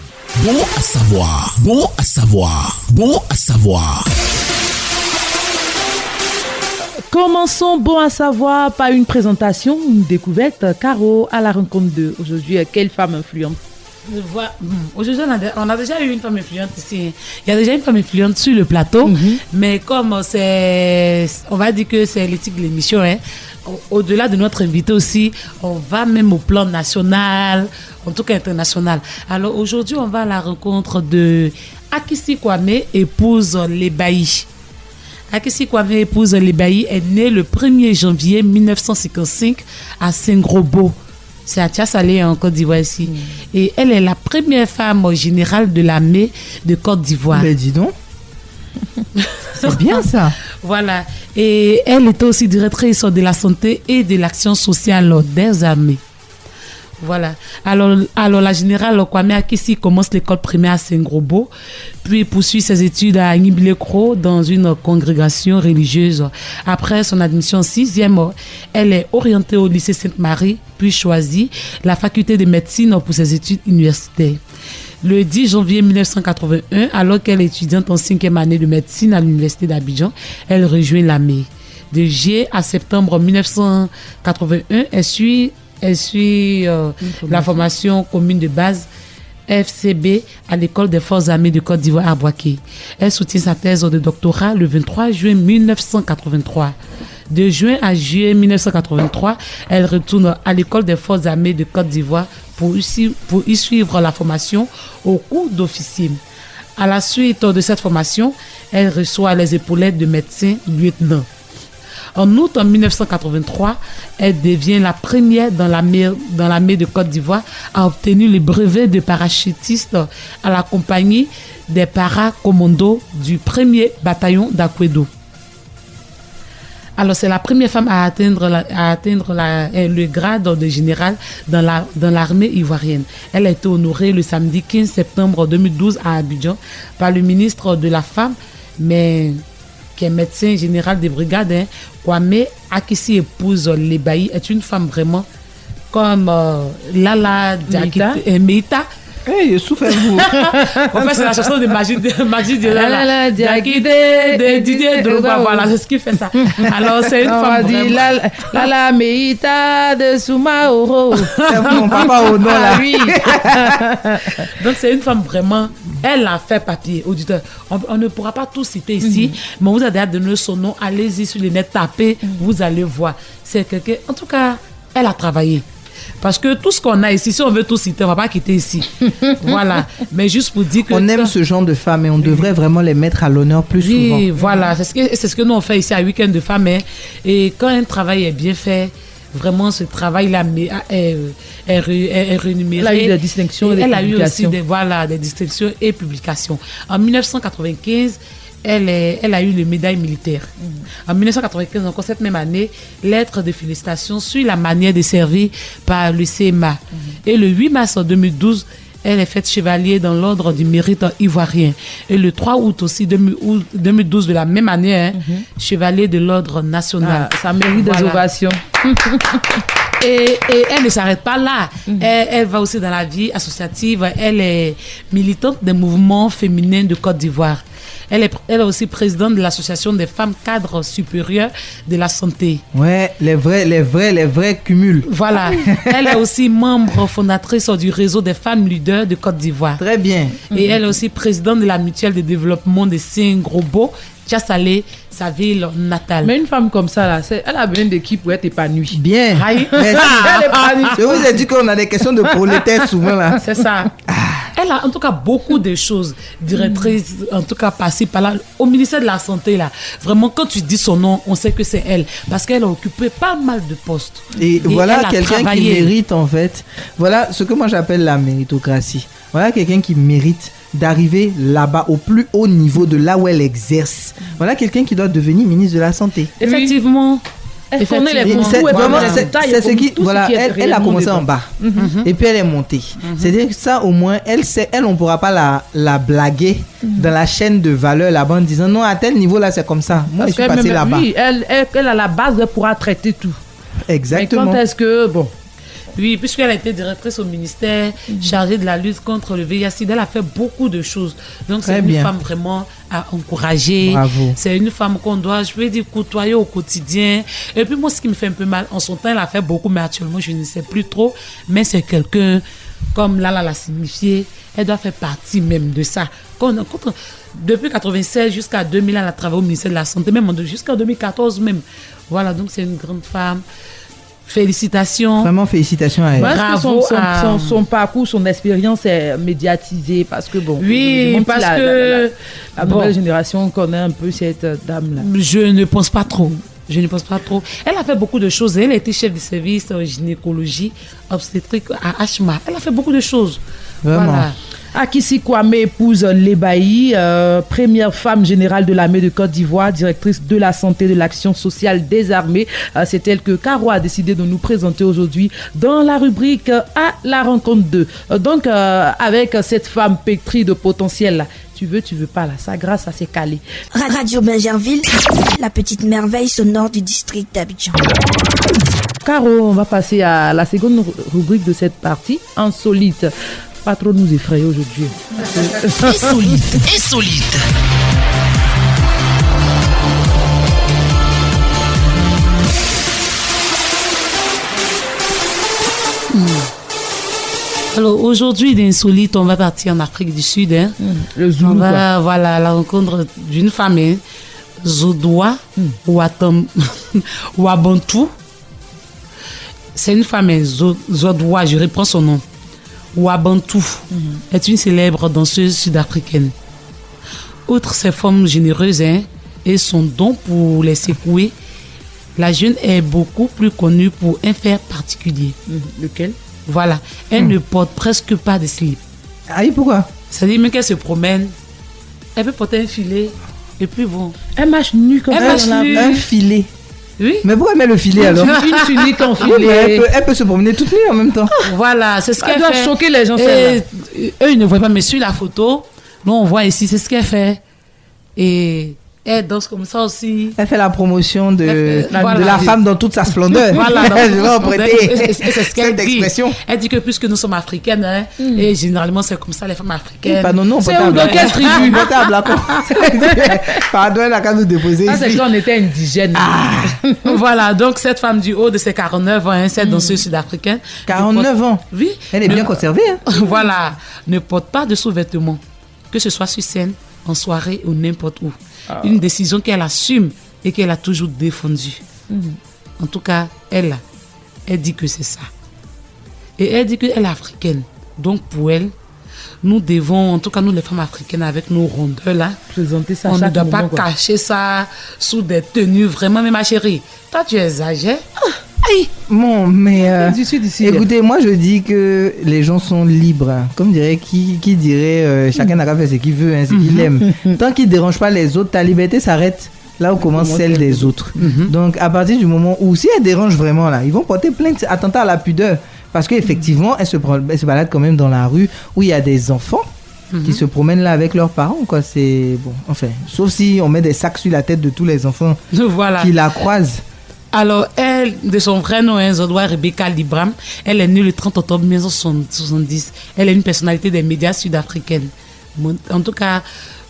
Bon à savoir. Bon à savoir. Bon à savoir. Commençons bon à savoir par une présentation, une découverte. Caro à la rencontre de aujourd'hui. Quelle femme influente? Aujourd'hui, on a déjà eu une femme influente ici. Il y a déjà une femme influente sur le plateau, mais comme on va dire que c'est l'éthique de l'émission, hein, au-delà de notre invité aussi, on va même au plan national, en tout cas international. Alors aujourd'hui, on va à la rencontre de Akissi Kwame, épouse Lebaï. Akissi Kwame, épouse Lebaï, est née le 1er janvier 1955 à Saint-Grobo. C'est à Tiasalé en Côte d'Ivoire ici. Et elle est la première femme générale de l'armée de Côte d'Ivoire. Mais dis donc. C'est bien ça. Voilà. Et elle était aussi directrice de la santé et de l'action sociale des armées. Voilà. Alors la générale Kwame Akissi commence l'école primaire à Saint-Grobo, puis poursuit ses études à Nibilekro dans une congrégation religieuse. Après son admission en 6e, elle est orientée au lycée Sainte-Marie, puis choisit la faculté de médecine pour ses études universitaires. Le 10 janvier 1981, alors qu'elle est étudiante en 5e année de médecine à l'université d'Abidjan, elle rejoint l'armée. De juillet à septembre 1981, elle suit la formation commune de base FCB à l'école des forces armées de Côte d'Ivoire à Boaké. Elle soutient sa thèse de doctorat le 23 juin 1983. De juin à juillet 1983, elle retourne à l'école des forces armées de Côte d'Ivoire pour y suivre la formation au cours d'officier. À la suite de cette formation, elle reçoit les épaulettes de médecin lieutenant. En août 1983, elle devient la première dans l'armée de Côte d'Ivoire à obtenir le brevet de parachutiste à la compagnie des paracommandos du 1er bataillon d'Akwedo. Alors, c'est la première femme à atteindre le grade de général dans l'armée ivoirienne. Elle a été honorée le samedi 15 septembre 2012 à Abidjan par le ministre de la Femme, qui est médecin général des brigades, Kwame Akissi, épouse Lebaï, est une femme vraiment comme Lala Meita. Hey, souffrez-vous. En fait, c'est la chanson de Magie de Lala de Didier Drogba. Voilà, c'est ce qui fait ça. Alors, c'est une femme vraiment... Lala Meita de Soumaoro. C'est mon papa au nom là. Oui. Donc, c'est une femme vraiment... Elle a fait papier, auditeur. On ne pourra pas tout citer ici, mais vous avez donné son nom. Allez-y sur les nets, tapez, vous allez voir. C'est quelqu'un... En tout cas, elle a travaillé. Parce que tout ce qu'on a ici, si on veut tout citer, on ne va pas quitter ici. Voilà. Mais juste pour dire que... On aime ce genre de femmes et on devrait vraiment les mettre à l'honneur plus souvent. Oui, voilà. C'est ce que nous on fait ici à Week-end de Femmes. Et quand un travail est bien fait, vraiment ce travail-là est rémunéré. Elle a eu des distinctions et des publications. Elle a eu aussi des distinctions et publications. En 1995, elle a eu le médaille militaire. En 1995, encore cette même année, lettre de félicitations sur la manière de servir par le CMA. Et le 8 mars 2012, elle est faite chevalier dans l'ordre du mérite ivoirien. Et le 3 août aussi 2012 de la même année, chevalier de l'ordre national. Ça mérite des ovations. Et elle ne s'arrête pas là. Elle va aussi dans la vie associative. Elle est militante des mouvements féminins de Côte d'Ivoire. Elle est aussi présidente de l'association des femmes cadres supérieures de la santé. Ouais, les vrais cumuls. Voilà. Elle est aussi membre fondatrice du réseau des femmes leaders de Côte d'Ivoire. Très bien. Et elle est aussi présidente de la mutuelle de développement de Saint-Grobo, Tiasalé, sa ville natale. Mais une femme comme ça, là, elle a besoin d'équipe pour être épanouie. Bien. Je vous ai dit qu'on a des questions de prolétaires souvent là. C'est ça. Elle Elle a en tout cas beaucoup de choses. Directrice, en tout cas passée par là. Au ministère de la Santé, là, vraiment, quand tu dis son nom, on sait que c'est elle. Parce qu'elle a occupé pas mal de postes. Et voilà quelqu'un qui mérite, en fait. Voilà ce que moi j'appelle la méritocratie. Voilà quelqu'un qui mérite d'arriver là-bas au plus haut niveau de là où elle exerce. Voilà quelqu'un qui doit devenir ministre de la Santé. Effectivement. Elle connaît les contours, c'est ce qui, voilà, elle a commencé en bas et puis elle est montée. C'est-à-dire que ça, au moins, elle, on ne pourra pas la blaguer dans la chaîne de valeur là-bas en disant non, à tel niveau là, c'est comme ça. Moi, je suis passée là-bas. Oui, elle a la base, elle pourra traiter tout. Exactement. Mais quand est-ce que, bon. Oui, puisqu'elle a été directrice au ministère chargée de la lutte contre le VIH, elle a fait beaucoup de choses. Donc, c'est une femme vraiment à encourager. Bravo. C'est une femme qu'on doit, je veux dire, côtoyer au quotidien. Et puis, moi, ce qui me fait un peu mal, en son temps, elle a fait beaucoup, mais actuellement, je ne sais plus trop. Mais c'est quelqu'un, comme Lala l'a signifié, elle doit faire partie même de ça. Depuis 1996 jusqu'à 2000, elle a travaillé au ministère de la Santé, même jusqu'en 2014 même. Voilà, donc c'est une grande femme. Félicitations. Vraiment félicitations à elle. Bravo. Son parcours, son expérience est médiatisée parce que bon. Oui, parce que la nouvelle génération connaît un peu cette dame-là. Je ne pense pas trop. Elle a fait beaucoup de choses. Elle a été chef de service en gynécologie obstétrique à Ashma. Elle a fait beaucoup de choses. Vraiment. Voilà. Akissi Kwame épouse Lebaï, première femme générale de l'armée de Côte d'Ivoire, directrice de la santé et de l'action sociale des armées. C'est elle que Caro a décidé de nous présenter aujourd'hui dans la rubrique À la rencontre 2. Donc, avec cette femme pétrie de potentiel, tu veux pas, là, ça grâce, ça s'est calé. Radio Bingerville, la petite merveille sonore du district d'Abidjan. Caro, on va passer à la seconde rubrique de cette partie, insolite. Pas trop nous effrayer aujourd'hui. Insolite. Alors aujourd'hui, d'insolite, on va partir en Afrique du Sud. Le Zoulou. Voilà, à la rencontre d'une femme, Zodoua Wabantou. C'est une femme, Zodoua, je reprends son nom. Wabantou est une célèbre danseuse sud-africaine. Outre ses formes généreuses et son don pour les secouer, la jeune est beaucoup plus connue pour un fait particulier. Lequel? Voilà. Elle ne porte presque pas de slip. Ah oui, pourquoi? C'est-à-dire même qu'elle se promène, elle peut porter un filet et puis bon. Elle marche nue comme ça. Un filet. Oui. Mais pourquoi elle met le filet alors? Une tunique en filet. Oui, elle peut se promener toute nue en même temps. Voilà, c'est ce qu'elle doit fait. choquer les gens. Eux, ils ne voient pas, mais sur la photo, nous on voit ici, c'est ce qu'elle fait. Et elle danse comme ça aussi. Elle fait la promotion de la femme dans toute sa splendeur. Voilà, je vais emprunter c'est ce qu'elle dit. Expression. Elle dit que puisque nous sommes africaines, et généralement c'est comme ça les femmes africaines. Pardon, non, c'est où, dans quelle tribu? Pardon, elle a qu'à nous déposer ici. C'est quand on était indigène. Voilà, donc cette femme du haut de ses 49 ans, cette danseuse sud-africaine. 49 ans? Oui. Elle est bien conservée. Voilà, ne porte pas de sous-vêtements, que ce soit sur scène, en soirée ou n'importe où. Une décision qu'elle assume et qu'elle a toujours défendue. En tout cas, elle dit que c'est ça. Et elle dit qu'elle est africaine. Donc pour elle, nous devons, en tout cas nous les femmes africaines avec nos rondeurs là, présenter ça. On ne doit pas cacher ça sous des tenues. Vraiment, mais ma chérie, toi tu exagères. Aïe. Bon, mais écoutez, moi je dis que les gens sont libres. Comme dirait qui dirait chacun n'a qu'à faire ce qu'il veut, ce qu'il aime. Tant qu'il ne dérange pas les autres, ta liberté s'arrête là où commence celle des autres. Donc à partir du moment où si elle dérange vraiment là, ils vont porter plainte, attentat à la pudeur. Parce qu'effectivement, elle se balade quand même dans la rue où il y a des enfants qui se promènent là avec leurs parents, quoi. C'est bon, enfin, sauf si on met des sacs sur la tête de tous les enfants qui la croisent. Alors, elle, de son vrai nom, Zodoua Rebecca Libram, elle est née le 30 octobre 1970. Elle est une personnalité des médias sud-africaines. En tout cas,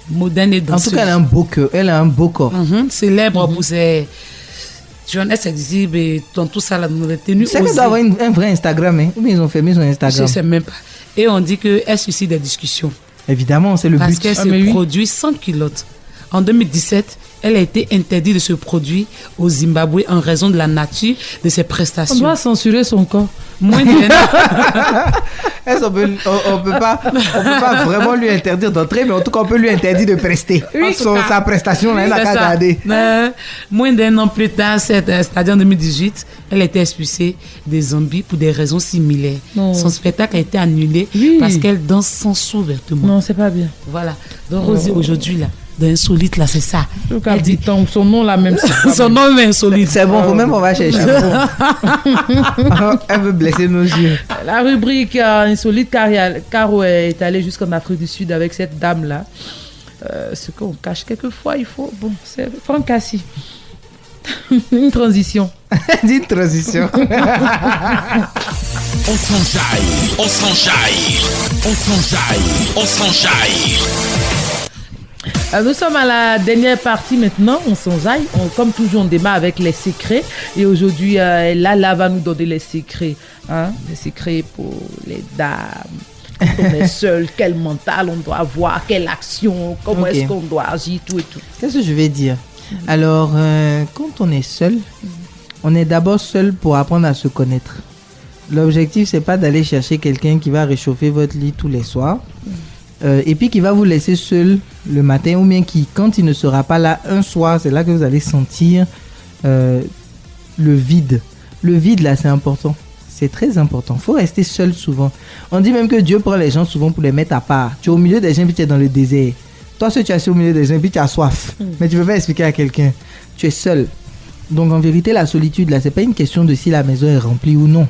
moderne et danseuse. En tout cas, elle a un beau corps. Célèbre pour ses jeunesse exhibe et dans tout ça, la tenue. C'est qu'elle doit avoir un vrai Instagram, hein? Ou bien ils ont fermé son Instagram? Je ne sais même pas. Et on dit qu'elle suscite des discussions. Évidemment, c'est le but. Parce qu'elle se produit sans culotte. En 2017, elle a été interdite de se produire au Zimbabwe en raison de la nature de ses prestations. On doit censurer son corps. Moins d'un on peut pas vraiment lui interdire d'entrer, mais en tout cas, on peut lui interdire de prester. Sa prestation, là, elle n'a qu'à garder. Moins d'un an plus tard, c'est-à-dire en 2018, elle était expulsée des Zambie pour des raisons similaires. Non. Son spectacle a été annulé parce qu'elle danse sans ouvertement. Non, c'est pas bien. Voilà. Donc, Rosie, aujourd'hui, là, dans Insolite, là, c'est ça. Elle dit son nom, là, même. Son nom est Insolite. C'est bon, vous-même, on va chercher. Elle veut blesser nos yeux. La rubrique Insolite, Caro est allée jusqu'en Afrique du Sud avec cette dame-là. Ce qu'on cache quelquefois, il faut... Bon, c'est Franck Cassi. Une transition. Dis une transition. On s'enjaille, on s'enjaille, on s'enjaille, on s'enjaille. Nous sommes à la dernière partie maintenant, on s'enjaille. Comme toujours, on démarre avec les secrets. Et aujourd'hui, Lala va nous donner les secrets. Hein? Les secrets pour les dames. Quand on est seul, quel mental on doit avoir, quelle action, comment est-ce qu'on doit agir, tout et tout. Qu'est-ce que je vais dire? Alors, quand on est seul, on est d'abord seul pour apprendre à se connaître. L'objectif, c'est pas d'aller chercher quelqu'un qui va réchauffer votre lit tous les soirs et puis qui va vous laisser seul le matin, ou bien qui, quand il ne sera pas là un soir, c'est là que vous allez sentir le vide. Le vide, là, c'est important. C'est très important. Il faut rester seul souvent. On dit même que Dieu prend les gens souvent pour les mettre à part. Tu es au milieu des gens puis tu es dans le désert. Toi, si tu es assis au milieu des gens puis tu as soif, mais tu ne peux pas expliquer à quelqu'un. Tu es seul. Donc, en vérité, la solitude, là, ce n'est pas une question de si la maison est remplie ou non.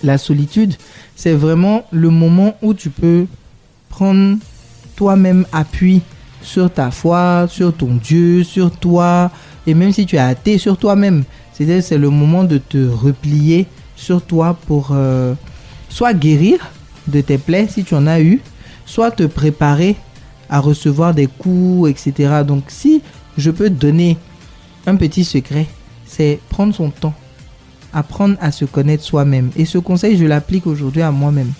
La solitude, c'est vraiment le moment où tu peux prendre toi-même appui sur ta foi, sur ton Dieu, sur toi, et même si tu es athée, sur toi-même. C'est-à-dire, c'est le moment de te replier sur toi pour soit guérir de tes plaies si tu en as eu, soit te préparer à recevoir des coups, etc. Donc, si je peux te donner un petit secret, c'est prendre son temps, apprendre à se connaître soi-même. Et ce conseil, je l'applique aujourd'hui à moi-même.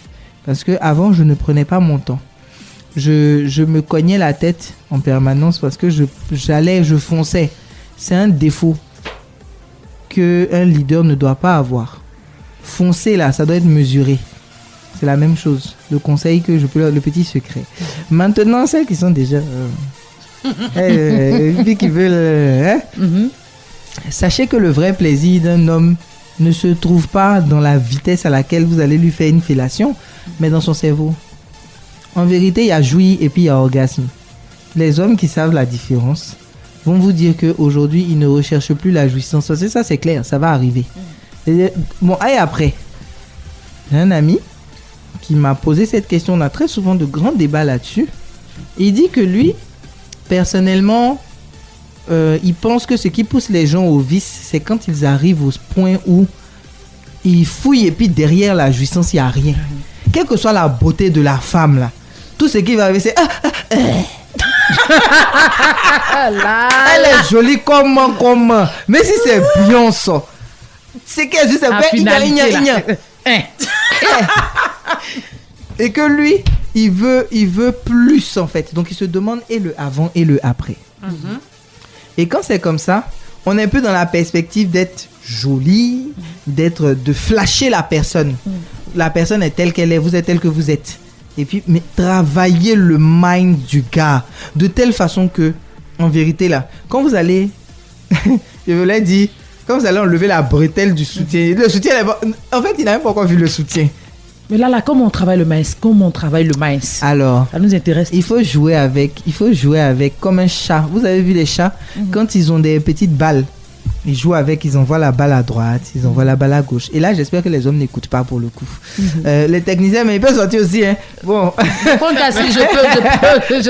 Parce qu'avant, je ne prenais pas mon temps. Je me cognais la tête en permanence parce que je fonçais. C'est un défaut qu'un leader ne doit pas avoir. Foncer là, ça doit être mesuré. C'est la même chose. Le conseil que je peux, le petit secret. Maintenant, celles qui sont déjà... qui veulent... Sachez que le vrai plaisir d'un homme ne se trouve pas dans la vitesse à laquelle vous allez lui faire une fellation, mais dans son cerveau. En vérité, il y a jouir et puis il y a orgasme. Les hommes qui savent la différence vont vous dire qu'aujourd'hui, ils ne recherchent plus la jouissance. Parce que ça, c'est clair, ça va arriver. Bon, et après, j'ai un ami qui m'a posé cette question. On a très souvent de grands débats là-dessus. Il dit que lui, personnellement, il pense que ce qui pousse les gens au vice, c'est quand ils arrivent au point où ils fouillent et puis derrière la jouissance, il n'y a rien. Quelle que soit la beauté de la femme, là, tout ce qui va arriver, c'est... Elle est jolie comment. Mais si c'est bien ça, c'est qu'elle juste et que lui, il veut plus en fait. Donc il se demande et le avant et le après. Et quand c'est comme ça, on est un peu dans la perspective d'être jolie, de flasher la personne. La personne est telle qu'elle est, vous êtes tel que vous êtes. Et puis, mais travailler le mind du gars de telle façon que, en vérité là, quand vous allez, je vous l'ai dit, quand vous allez enlever la bretelle du soutien, le soutien, en fait, il n'a même pas encore vu le soutien. Mais là, comment on travaille le mince? Alors, ça nous intéresse. Il faut jouer avec comme un chat. Vous avez vu les chats, quand ils ont des petites balles, ils jouent avec, ils envoient la balle à droite, ils envoient la balle à gauche. Et là, j'espère que les hommes n'écoutent pas pour le coup. Les techniciens, mais ils peuvent sortir aussi, hein. Bon. je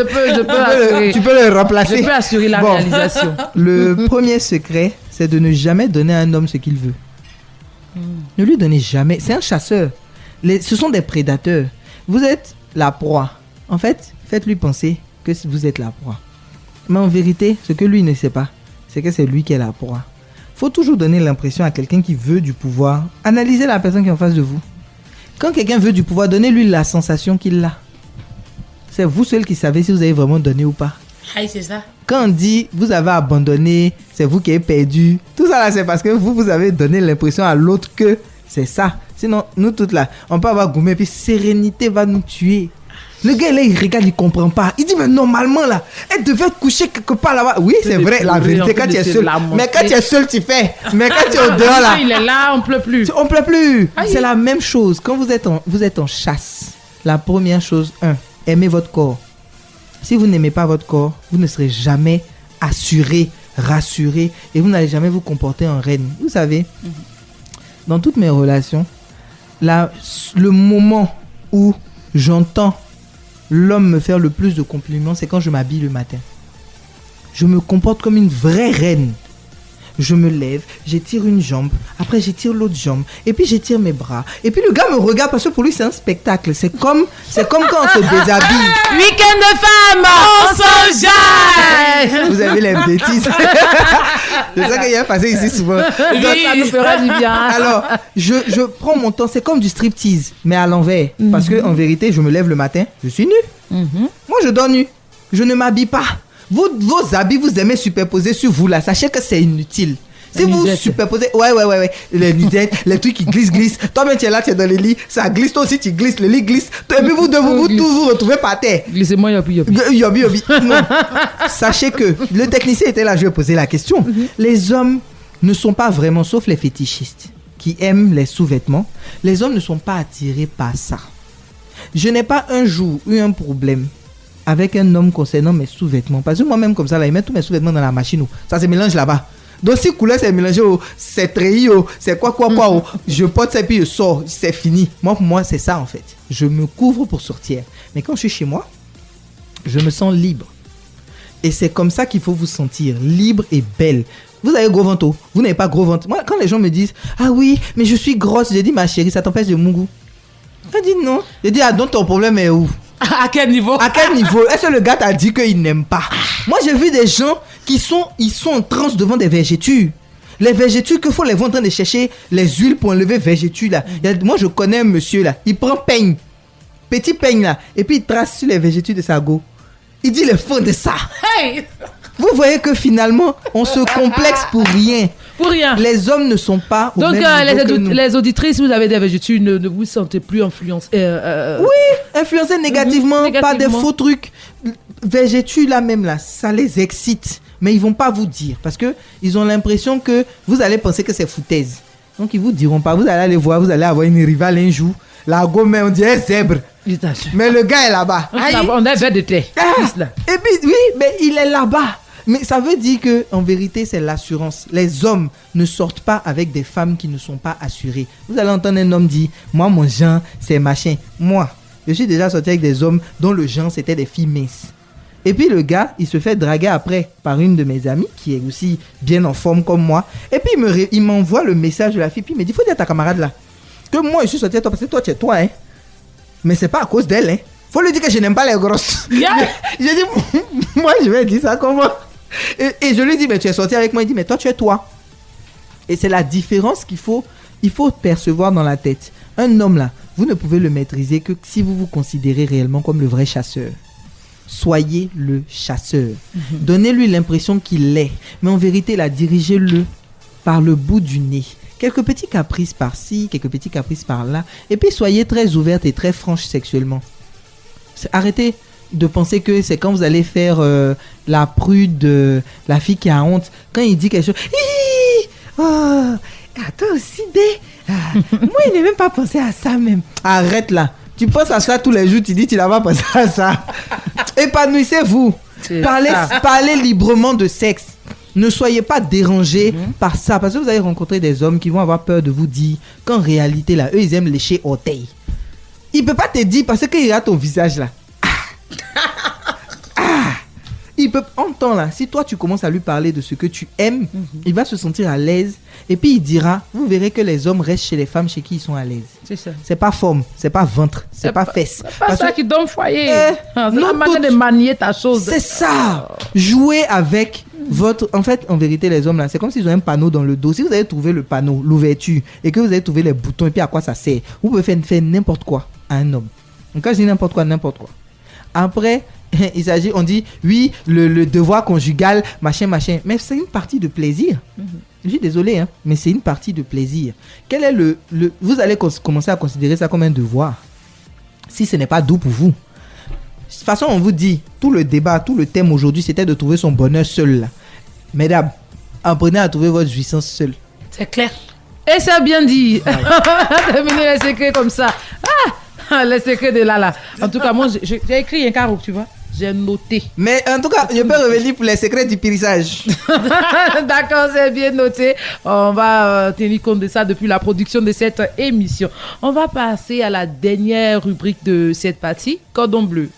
peux assurer. Tu peux le remplacer. Je peux assurer la réalisation. Le premier secret, c'est de ne jamais donner à un homme ce qu'il veut. Ne lui donnez jamais. C'est un chasseur. Ce sont des prédateurs. Vous êtes la proie. En fait, faites-lui penser que vous êtes la proie. Mais en vérité, ce que lui ne sait pas, c'est que c'est lui qui est la proie. Il faut toujours donner l'impression à quelqu'un qui veut du pouvoir. Analysez la personne qui est en face de vous. Quand quelqu'un veut du pouvoir, donnez-lui la sensation qu'il a. C'est vous seul qui savez si vous avez vraiment donné ou pas. Aïe, c'est ça. Quand on dit vous avez abandonné, c'est vous qui avez perdu. Tout ça là, c'est parce que vous avez donné l'impression à l'autre que c'est ça. Sinon, nous toutes là, on peut avoir gourmet, puis sérénité va nous tuer. Le gars, là, il regarde, il comprend pas. Il dit, mais normalement, là, elle devait coucher quelque part là-bas. Oui, c'est vrai, la vérité, quand tu es seul. Mais quand tu es seul, tu fais. Mais quand tu es au dehors, là. Il est là, on pleut plus. On pleut plus. C'est la même chose. Quand vous êtes en chasse, la première chose, aimez votre corps. Si vous n'aimez pas votre corps, vous ne serez jamais assuré, rassuré, et vous n'allez jamais vous comporter en reine. Vous savez, dans toutes mes relations, le moment où j'entends l'homme me faire le plus de compliments, c'est quand je m'habille le matin. Je me comporte comme une vraie reine. Je me lève, j'étire une jambe, après j'étire l'autre jambe, et puis j'étire mes bras. Et puis le gars me regarde parce que pour lui c'est un spectacle. C'est comme quand on se déshabille. Week-end de femmes, on s'enjaille. Vous avez les bêtises. C'est ça qu'il y a passé ici souvent. Donc, ça nous fera du bien. Alors, je prends mon temps, c'est comme du striptease, mais à l'envers. Parce que en vérité, je me lève le matin, je suis nu. Moi je dors nu, je ne m'habille pas. Vos habits, vous aimez superposer sur vous là. Sachez que c'est inutile. Si vous superposez, ouais, les nudettes, les trucs qui glissent. Toi-même, tu es là, tu es dans le lit, ça glisse, toi aussi tu glisses, le lit glisse. Et puis vous vous retrouvez par terre. Glissez-moi, yobi. Non. Sachez que le technicien était là, je vais poser la question. Les hommes ne sont pas vraiment, sauf les fétichistes qui aiment les sous-vêtements, les hommes ne sont pas attirés par ça. Je n'ai pas un jour eu un problème avec un homme concernant mes sous-vêtements. Parce que moi-même, comme ça, là, il met tous mes sous-vêtements dans la machine. Ça se mélange là-bas. Donc, si couleur, c'est mélangé, c'est treillis, c'est quoi, je porte ça et puis je sors. C'est fini. Moi, pour moi, c'est ça, en fait. Je me couvre pour sortir. Mais quand je suis chez moi, je me sens libre. Et c'est comme ça qu'il faut vous sentir libre et belle. Vous avez gros ventre, vous n'avez pas gros ventre. Moi, quand les gens me disent, ah oui, mais je suis grosse, j'ai dit, ma chérie, ça t'empêche de mougou. Elle dit non. J'ai dit, ah, donc ton problème est où? À quel niveau? À quel niveau? Est-ce que le gars t'a dit qu'il n'aime pas? Moi, j'ai vu des gens ils sont en transe devant des vergetures. Les vergetures, qu'il faut les voir en train de chercher les huiles pour enlever vergetures là. Moi, je connais un monsieur là. Il prend peigne, petit peigne là, et puis il trace sur les vergetures de sa go. Il dit le fond de ça. Hey! Vous voyez que finalement, on se complexe pour rien. Pour rien. Les hommes ne sont pas au donc, même niveau que nous. les auditrices, vous avez des vergetures, ne vous sentez plus influencées. Oui, influencées négativement, par des faux trucs. Vergetures là même là, ça les excite. Mais ils vont pas vous dire parce que ils ont l'impression que vous allez penser que c'est foutaise. Donc ils vous diront pas. Vous allez aller voir, vous allez avoir une rivale un jour. La gomme, on dirait zèbre. Mais le gars est là-bas. On a un verre de thé. Et puis oui, mais il est là-bas. Mais ça veut dire que en vérité, c'est l'assurance. Les hommes ne sortent pas avec des femmes qui ne sont pas assurées. Vous allez entendre un homme dire, moi, mon genre, c'est machin. Moi, je suis déjà sorti avec des hommes dont le genre, c'était des filles minces. Et puis le gars, il se fait draguer après par une de mes amies qui est aussi bien en forme comme moi. Et puis il m'envoie le message de la fille. Puis il me dit, faut dire à ta camarade là que moi, je suis sorti avec toi parce que toi, tu es toi, hein. Mais c'est pas à cause d'elle, hein. Faut lui dire que je n'aime pas les grosses. Yeah. Je dis, moi, je vais dire ça comment? Et je lui dis, mais tu es sorti avec moi. Il dit, mais toi, tu es toi. Et c'est la différence il faut percevoir dans la tête. Un homme là, vous ne pouvez le maîtriser que si vous vous considérez réellement comme le vrai chasseur. Soyez le chasseur. Donnez-lui l'impression qu'il l'est. Mais en vérité, là, dirigez-le par le bout du nez. Quelques petits caprices par-ci, quelques petits caprices par-là. Et puis, soyez très ouverte et très franche sexuellement. Arrêtez de penser que c'est quand vous allez faire la prude, la fille qui a honte. Quand il dit quelque chose, toi aussi, moi, il n'est même pas pensé à ça même. Arrête là. Tu penses à ça tous les jours, tu dis tu n'as pas pensé à ça. Épanouissez-vous. Parlez librement de sexe. Ne soyez pas dérangés par ça. Parce que vous allez rencontrer des hommes qui vont avoir peur de vous dire qu'en réalité, là, eux, ils aiment lécher orteil. Il ne peut pas te dire parce qu'il a ton visage là. Il peut entendre là. Si toi, tu commences à lui parler de ce que tu aimes, il va se sentir à l'aise. Et puis, il dira, vous verrez que les hommes restent chez les femmes chez qui ils sont à l'aise. C'est ça. C'est pas forme, c'est pas ventre, c'est pas fesse. C'est pas ça qui donne foyer. C'est la manière de manier ta chose. C'est ça. Jouer avec votre... En fait, en vérité, les hommes là, c'est comme s'ils ont un panneau dans le dos. Si vous avez trouvé le panneau, l'ouverture, et que vous avez trouvé les boutons, et puis à quoi ça sert, vous pouvez faire n'importe quoi à un homme. Donc quand je dis n'importe quoi. Après... il s'agit, on dit, oui, le devoir conjugal, machin. Mais c'est une partie de plaisir. Je suis désolé, hein, mais c'est une partie de plaisir. Quel est vous allez commencer à considérer ça comme un devoir si ce n'est pas doux pour vous. De toute façon, on vous dit, tout le débat, tout le thème aujourd'hui, c'était de trouver son bonheur seul. Là. Mesdames, apprenez à trouver votre jouissance seule. C'est clair. Et c'est bien dit. Devenez les secrets comme ça. Les secrets de Lala. En tout cas, moi, j'ai écrit un carreau, tu vois. J'ai noté. Mais en tout cas, je peux revenir pour les secrets du périssage. D'accord, c'est bien noté. On va tenir compte de ça depuis la production de cette émission. On va passer à la dernière rubrique de cette partie, Cordon Bleu.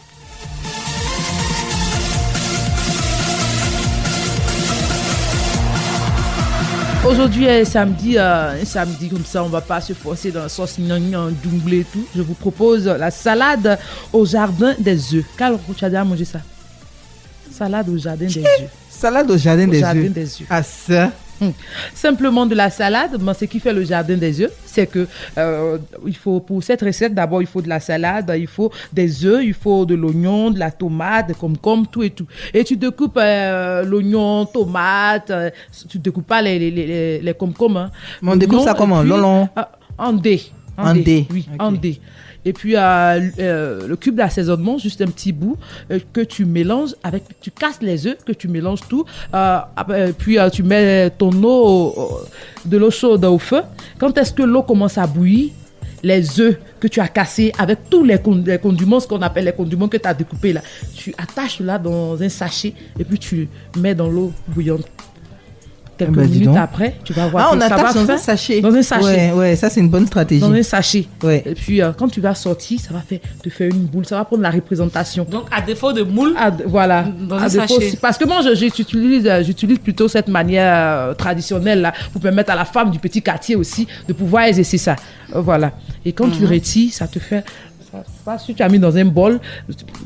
Aujourd'hui est samedi, un samedi comme ça, on va pas se forcer dans la sauce doublée et tout. Je vous propose la salade au jardin des œufs. Quel tu as déjà mangé ça? Salade au jardin des œufs. Salade au jardin des œufs. Ah ça. Simplement de la salade, mais ce qui fait le jardin des œufs, c'est que il faut, pour cette recette, d'abord il faut de la salade, il faut des œufs, il faut de l'oignon, de la tomate, des concombre, tout et tout. Et tu découpes l'oignon, tomate, tu découpes pas les concombres. Hein. Mais on découpe ça comment? Lolon? En dés. En dés. Oui, okay. En dés. Et puis le cube d'assaisonnement, juste un petit bout que tu mélanges avec, tu casses les œufs, que tu mélanges tout, puis tu mets ton eau, de l'eau chaude au feu. Quand est-ce que l'eau commence à bouillir, les œufs que tu as cassés avec tous les condiments, ce qu'on appelle les condiments que tu as découpés là, tu attaches là dans un sachet et puis tu mets dans l'eau bouillante. Quelques minutes après, tu vas voir on attache dans un sachet. Dans un sachet. Ouais, ça c'est une bonne stratégie. Dans un sachet. Ouais. Et puis quand tu vas sortir, ça va te faire une boule, ça va prendre la représentation. Donc à défaut de moule, voilà. Dans un sachet. Parce que moi j'utilise plutôt cette manière traditionnelle là pour permettre à la femme du petit quartier aussi de pouvoir exercer ça. Voilà. Et quand tu retires, ça te fait. Si tu as mis dans un bol,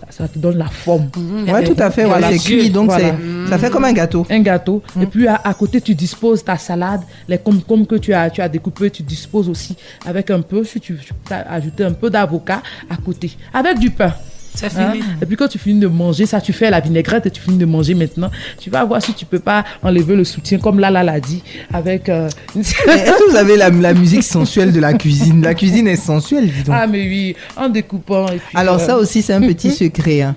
ça te donne la forme. Ouais, tout à fait. Voilà. C'est cuit, donc voilà. Ça fait comme un gâteau. Un gâteau. Et puis à côté, tu disposes ta salade, les concombres que tu as découpés, tu disposes aussi avec un peu. Si tu as ajouté un peu d'avocat à côté, avec du pain. C'est fini. Et puis quand tu finis de manger, ça tu fais la vinaigrette et tu finis de manger maintenant. Tu vas voir si tu peux pas enlever le soutien comme Lala l'a dit avec. Est-ce que vous avez la musique sensuelle de la cuisine? La cuisine est sensuelle, dis donc. Ah mais oui, en découpant. Et puis, alors ça aussi c'est un petit secret. Hein.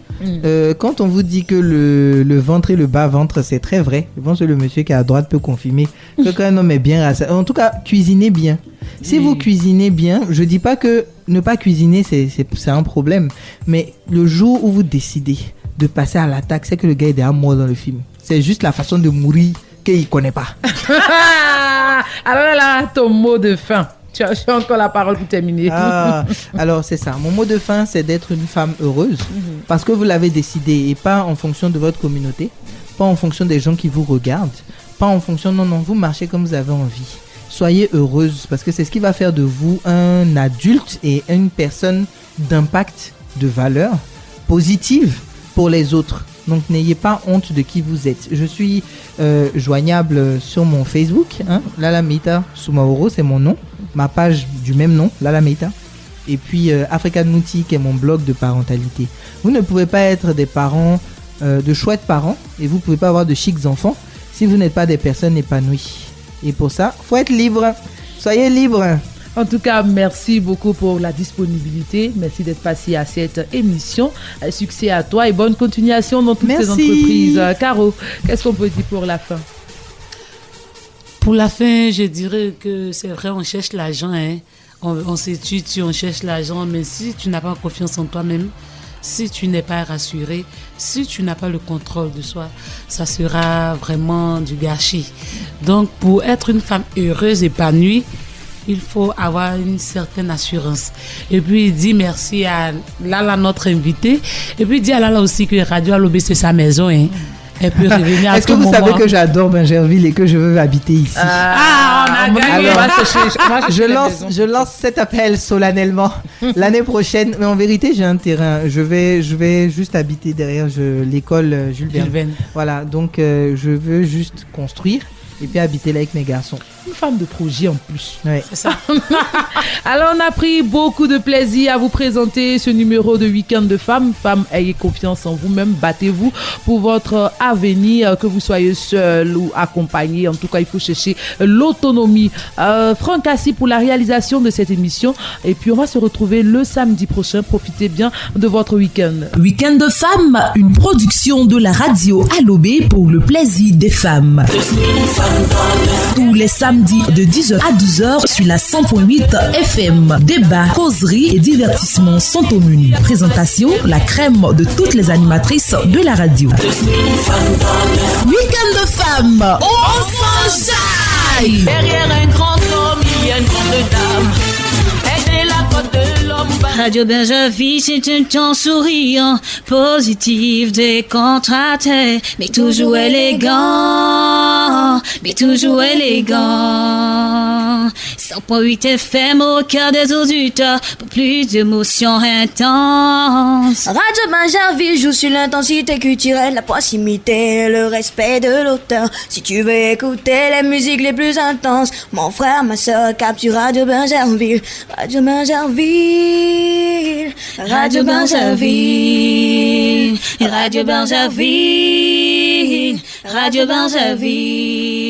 Quand on vous dit que le ventre et le bas ventre c'est très vrai, je pense que le monsieur qui est à droite peut confirmer que quand un homme est bien rasé. En tout cas, cuisinez bien. Si vous cuisinez bien, je dis pas que ne pas cuisiner c'est un problème, mais le jour où vous décidez de passer à l'attaque, c'est que le gars est déjà mort dans le film. C'est juste la façon de mourir qu'il connaît pas. Alors là, ton mot de fin. Tu as encore la parole pour terminer. Alors c'est ça. Mon mot de fin, c'est d'être une femme heureuse parce que vous l'avez décidé et pas en fonction de votre communauté, pas en fonction des gens qui vous regardent, pas en fonction non, vous marchez comme vous avez envie. Soyez heureuse parce que c'est ce qui va faire de vous un adulte et une personne d'impact, de valeur positive pour les autres. Donc n'ayez pas honte de qui vous êtes. Je suis joignable sur mon Facebook, Lala Meita Soumaoro, c'est mon nom, ma page du même nom, Lala Meita. Et puis African Mouti, qui est mon blog de parentalité. Vous ne pouvez pas être des parents, de chouettes parents, et vous ne pouvez pas avoir de chics enfants si vous n'êtes pas des personnes épanouies. Et pour ça, il faut être libre. Soyez libre. En tout cas, merci beaucoup pour la disponibilité. Merci d'être passé à cette émission. Succès à toi et bonne continuation dans toutes ces entreprises. Caro, qu'est-ce qu'on peut dire pour la fin? Pour la fin, je dirais que c'est vrai, on cherche l'argent. On s'étudie, on cherche l'argent. Mais si tu n'as pas confiance en toi-même, si tu n'es pas rassuré, si tu n'as pas le contrôle de soi, ça sera vraiment du gâchis. Donc, pour être une femme heureuse, épanouie, il faut avoir une certaine assurance. Et puis, dis merci à Lala, notre invitée. Et puis, dis à Lala aussi que Radio Alobé, c'est sa maison. Elle peut revenir à Est-ce que vous savez que j'adore Bingerville et que je veux habiter ici? On a gagné. Je lance cet appel solennellement l'année prochaine. Mais en vérité, j'ai un terrain. Je vais juste habiter derrière l'école Jules Verne. Voilà, donc je veux juste construire et puis habiter là avec mes garçons. une femme de projet en plus. Ouais. C'est ça. Alors, on a pris beaucoup de plaisir à vous présenter ce numéro de Week-end de femmes. Femmes, ayez confiance en vous-même, battez-vous pour votre avenir, que vous soyez seul ou accompagné. En tout cas, il faut chercher l'autonomie. Franck Assis pour la réalisation de cette émission. Et puis, on va se retrouver le samedi prochain. Profitez bien de votre week-end. Week-end de femmes, une production de la radio Alobé pour le plaisir des femmes. Tous les samedis de 10h à 12h sur la 100.8 FM. Débats, causeries et divertissements sont au menu. Présentation, la crème de toutes les animatrices de la radio. Week-end de femmes, on s'enjaille. Derrière un grand homme, il y a une grande dame. Elle est la côte de l'homme. Radio Benjavi, c'est un temps souriant, positif, décontracté, mais toujours élégant, mais toujours élégant. 100.8 FM au cœur des auditeurs, pour plus d'émotions intenses. Radio Benjavi joue sur l'intensité culturelle, la proximité, le respect de l'auteur. Si tu veux écouter les musiques les plus intenses, mon frère, ma soeur, capture Radio Benjavi. Radio Benjavi. Radio Benjavi, Radio Benjavi, Radio Benjavi.